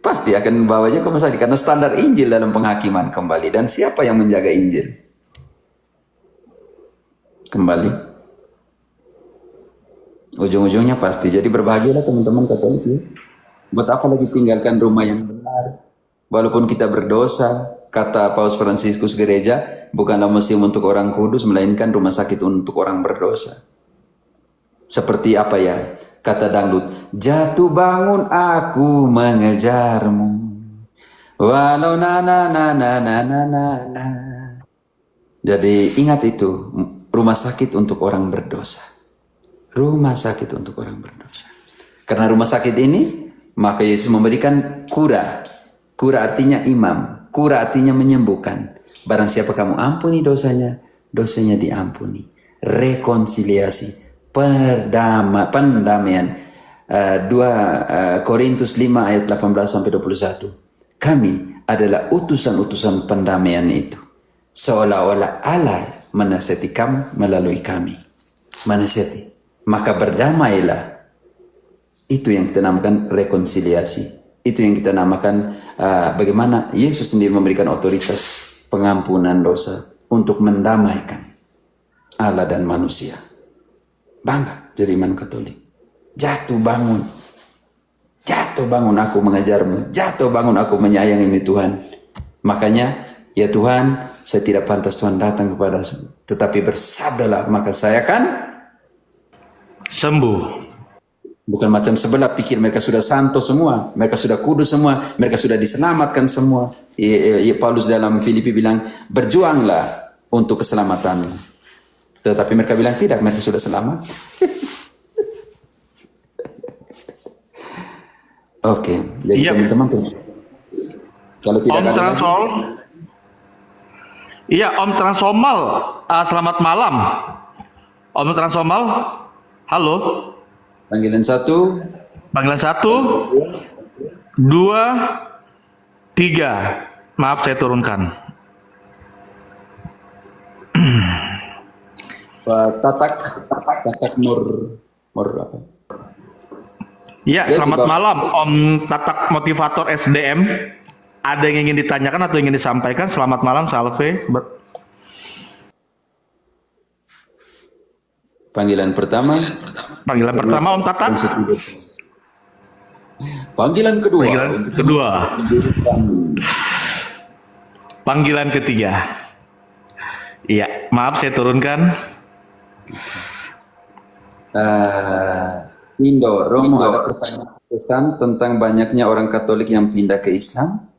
Pasti akan membawanya ke masalah karena standar Injil dalam penghakiman kembali. Dan siapa yang menjaga Injil? Kembali. Ujung-ujungnya pasti. Jadi berbahagialah teman-teman Katolik ya. Buat apa lagi tinggalkan rumah yang benar? Walaupun kita berdosa, kata Paus Fransiskus gereja, bukanlah museum untuk orang kudus, melainkan rumah sakit untuk orang berdosa. Seperti apa ya? Kata dangdut, jatuh bangun aku mengejarmu, walau na na na na na na na. Jadi ingat itu, rumah sakit untuk orang berdosa. Rumah sakit untuk orang berdosa. Karena rumah sakit ini, maka Yesus memberikan kura. Kura artinya imam, kura artinya menyembuhkan. Barang siapa kamu ampuni dosanya, dosanya diampuni. Rekonsiliasi. Pendamaian, Korintus 5 ayat 18 sampai 21. Kami adalah utusan-utusan pendamaian itu. Seolah-olah Allah menasihati kamu melalui kami. Menasihati. Maka berdamailah. Itu yang kita namakan rekonsiliasi. Itu yang kita namakan bagaimana Yesus sendiri memberikan otoritas pengampunan dosa untuk mendamaikan Allah dan manusia. Bangga jadi iman Katolik. Jatuh bangun aku mengajarmu, jatuh bangun aku menyayangimu Tuhan. Makanya, ya Tuhan, saya tidak pantas Tuhan datang kepada, tetapi bersabdalah, maka saya akan sembuh. Bukan macam sebelah pikir mereka sudah santo semua, mereka sudah kudus semua, mereka sudah diselamatkan semua. Paulus dalam Filipi bilang, berjuanglah untuk keselamatanmu. Tetapi mereka bilang tidak, mereka sudah selamat. Oke, jadi teman-teman, kalau tidak Om ada Transol, iya Om Transomal, selamat malam. Om Transomal, halo. Panggilan 1, 2, 3. Maaf saya turunkan. Tatak Nur apa? Ya, selamat malam Om Tatak Motivator SDM. Ada yang ingin ditanyakan atau ingin disampaikan? Selamat malam, Salve. Panggilan pertama Om Tatak. Panggilan kedua. Panggilan ketiga. Iya, maaf saya turunkan. Romo ada pertanyaan pesan tentang banyaknya orang Katolik yang pindah ke Islam.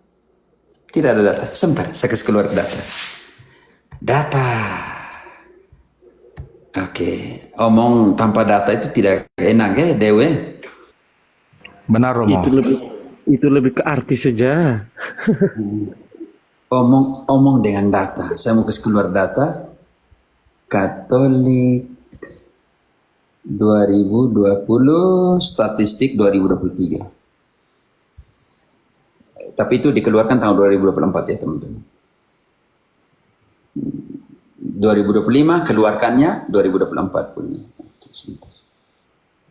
Tidak ada data. Sebentar, saya kasih keluar data. Oke, omong tanpa data itu tidak enak ya, Dewe. Benar, Romo. Itu lebih ke artis saja. Omong dengan data. Saya mau kasih keluar data. Katolik 2020, statistik 2023. Tapi itu dikeluarkan tahun 2024 ya teman-teman. 2025 keluarkannya 2024 punya.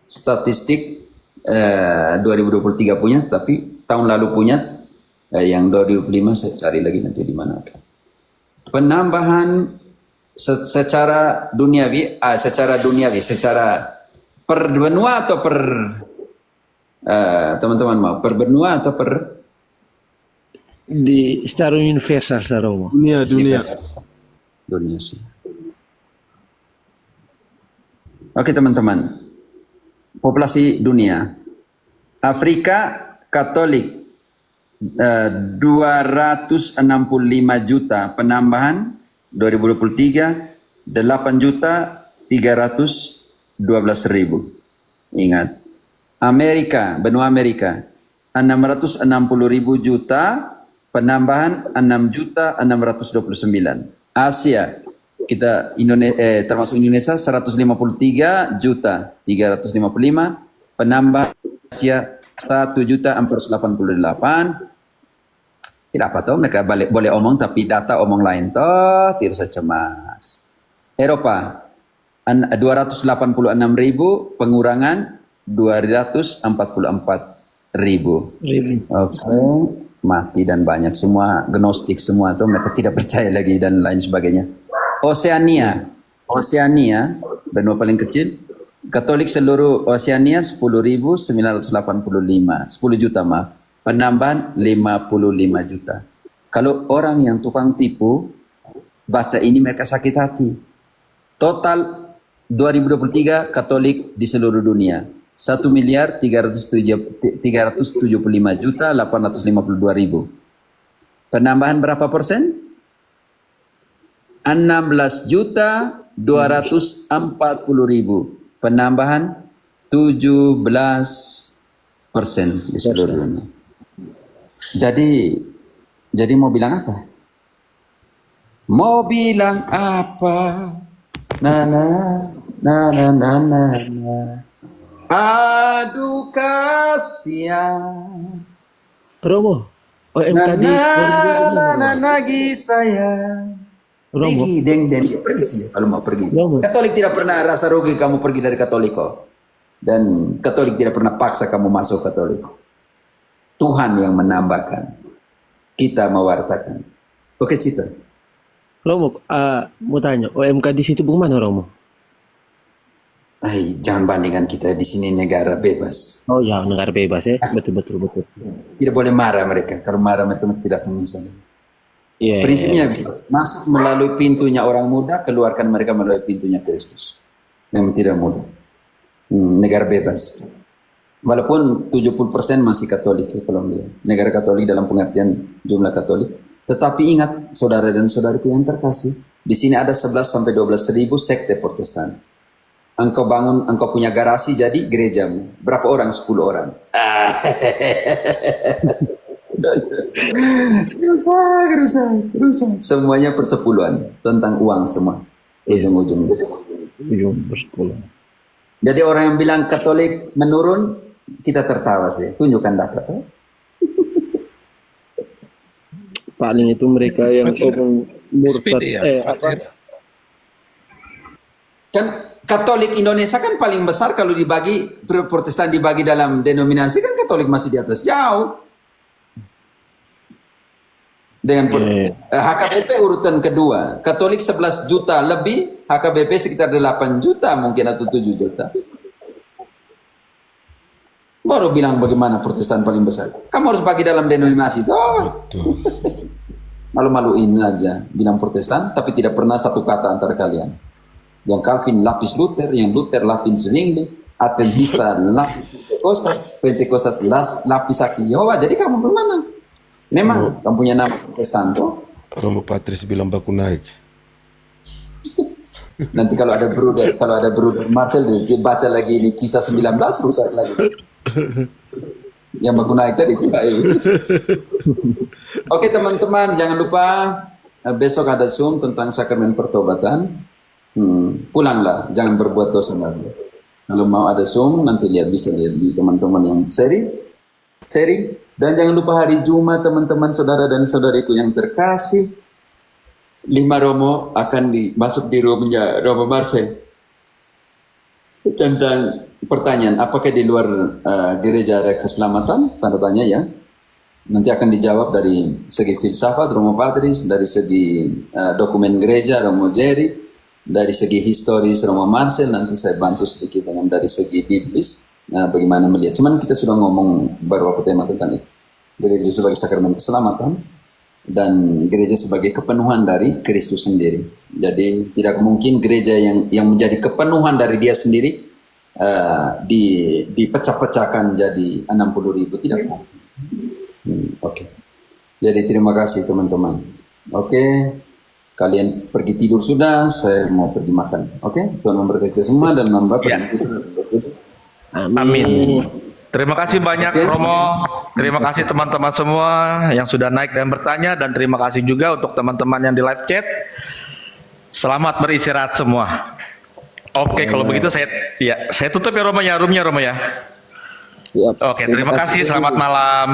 Statistik 2023 punya, tapi tahun lalu punya yang 2025 saya cari lagi nanti di mana. Penambahan secara duniawi, secara per benua atau per teman-teman mau per benua atau per Secara universal, Romo. Dunia. sih. Oke teman-teman, populasi dunia. Afrika Katolik 265 juta penambahan 2023, 8 juta 312.000. Ingat, benua Amerika 660.000 juta penambahan 6.629. Asia kita termasuk Indonesia 153 juta 355 penambahan. Asia 1.488. Tidak apa toh mereka boleh omong tapi data omong lain toh tidak usah cemas. Eropa 286.000 pengurangan 244.000. Oke. Mati dan banyak semua gnostik semua tuh mereka tidak percaya lagi dan lain sebagainya. Oseania benua paling kecil Katolik seluruh Oseania 10.985 10 juta maaf, penambahan 55 juta. Kalau orang yang tukang tipu baca ini mereka sakit hati. Total 2023 Katolik di seluruh dunia 1.375.852.000. Penambahan berapa persen? 16.240.000. Penambahan 17% di seluruh dunia. Jadi mau bilang apa? Mau bilang apa? Na na na na na na. Aduh kasihan. Romo, OMK di Nagi saya. Romo, Pergi, deng, pergi sih kalau mau pergi. Romo. Katolik tidak pernah rasa rugi kamu pergi dari Katolik kok. Dan Katolik tidak pernah paksa kamu masuk Katolik. Tuhan yang menambahkan. Kita mewartakan. Oke, Cita. Romo, mau tanya, OMK di situ bagaimana Romo? Jangan bandingkan kita di sini negara bebas. Oh ya, negara bebas ya, betul. Tidak boleh marah mereka. Kalau marah mereka tidak misalnya. Iya. Prinsipnya masuk melalui pintunya orang muda, keluarkan mereka melalui pintunya Kristus. Yang tidak mudah. Negara bebas. Walaupun 70% masih Katolik di Kolombia. Negara Katolik dalam pengertian jumlah Katolik. Tetapi ingat, saudara dan saudariku yang terkasih, di sini ada 11 sampai 12 ribu sekte Protestan. Engkau bangun, engkau punya garasi jadi gerejamu. Berapa orang? 10 orang. Rusak. Semuanya persepuluhan tentang uang semua. Ujung-ujungnya. Jadi orang yang bilang Katolik menurun, kita tertawa sih. Tunjukkan data. Paling itu mereka yang murtad. Kan Katolik Indonesia kan paling besar kalau dibagi, Protestan dibagi dalam denominasi, kan Katolik masih di atas jauh. Dengan HKBP urutan kedua, Katolik 11 juta lebih, HKBP sekitar 8 juta mungkin atau 7 juta. Baru bilang bagaimana Protestan paling besar. Kamu harus bagi dalam denominasi. Malu-maluin aja bilang Protestan, tapi tidak pernah satu kata antara kalian. Yang Calvin lapis Luther, yang Luther lapis Zwingli, Adventista lapis Pentekostas lapis Saksi Yehova. Jadi kamu bagaimana? Memang kamu punya nama Protestan tuh. Romo Patris bilang baku naik. Nanti kalau ada bruder Marcel dia baca lagi ini kisah 19 rusak lagi. Yang baku naik tadi juga. Oke teman-teman, jangan lupa besok ada Zoom tentang sakramen pertobatan. Pulanglah, jangan berbuat dosa lagi. Kalau mau ada Zoom nanti bisa lihat di teman-teman yang sharing. Dan jangan lupa hari Jumat teman-teman, saudara dan saudariku yang terkasih, 5 Romo akan masuk di roomnya Romo Marcel. Tentang pertanyaan, apakah di luar gereja ada keselamatan? Tanda tanya ya. Nanti akan dijawab dari segi filsafat Romo Patris, dari segi dokumen gereja Romo Jerry, dari segi historis Romo Marcel. Nanti saya bantu sedikit dengan dari segi biblis. Bagaimana melihat. Cuman kita sudah ngomong beberapa tema tentang itu. Gereja sebagai sakramen keselamatan dan gereja sebagai kepenuhan dari Kristus sendiri. Jadi tidak mungkin gereja yang menjadi kepenuhan dari dia sendiri dipecah-pecahkan jadi 60.000. Tidak mungkin. Oke. Jadi terima kasih teman-teman. Oke. Kalian pergi tidur sudah, saya mau pergi makan. Oke. Tuhan memberkati semua dan Bapa dan Putra dan Roh Kudus. Amin. Terima kasih banyak Romo. Terima kasih teman-teman semua yang sudah naik dan bertanya, dan terima kasih juga untuk teman-teman yang di live chat. Selamat beristirahat semua. Oke, kalau begitu saya tutup ya Romo ya, roomnya Romo ya. Oke, terima kasih. Selamat malam.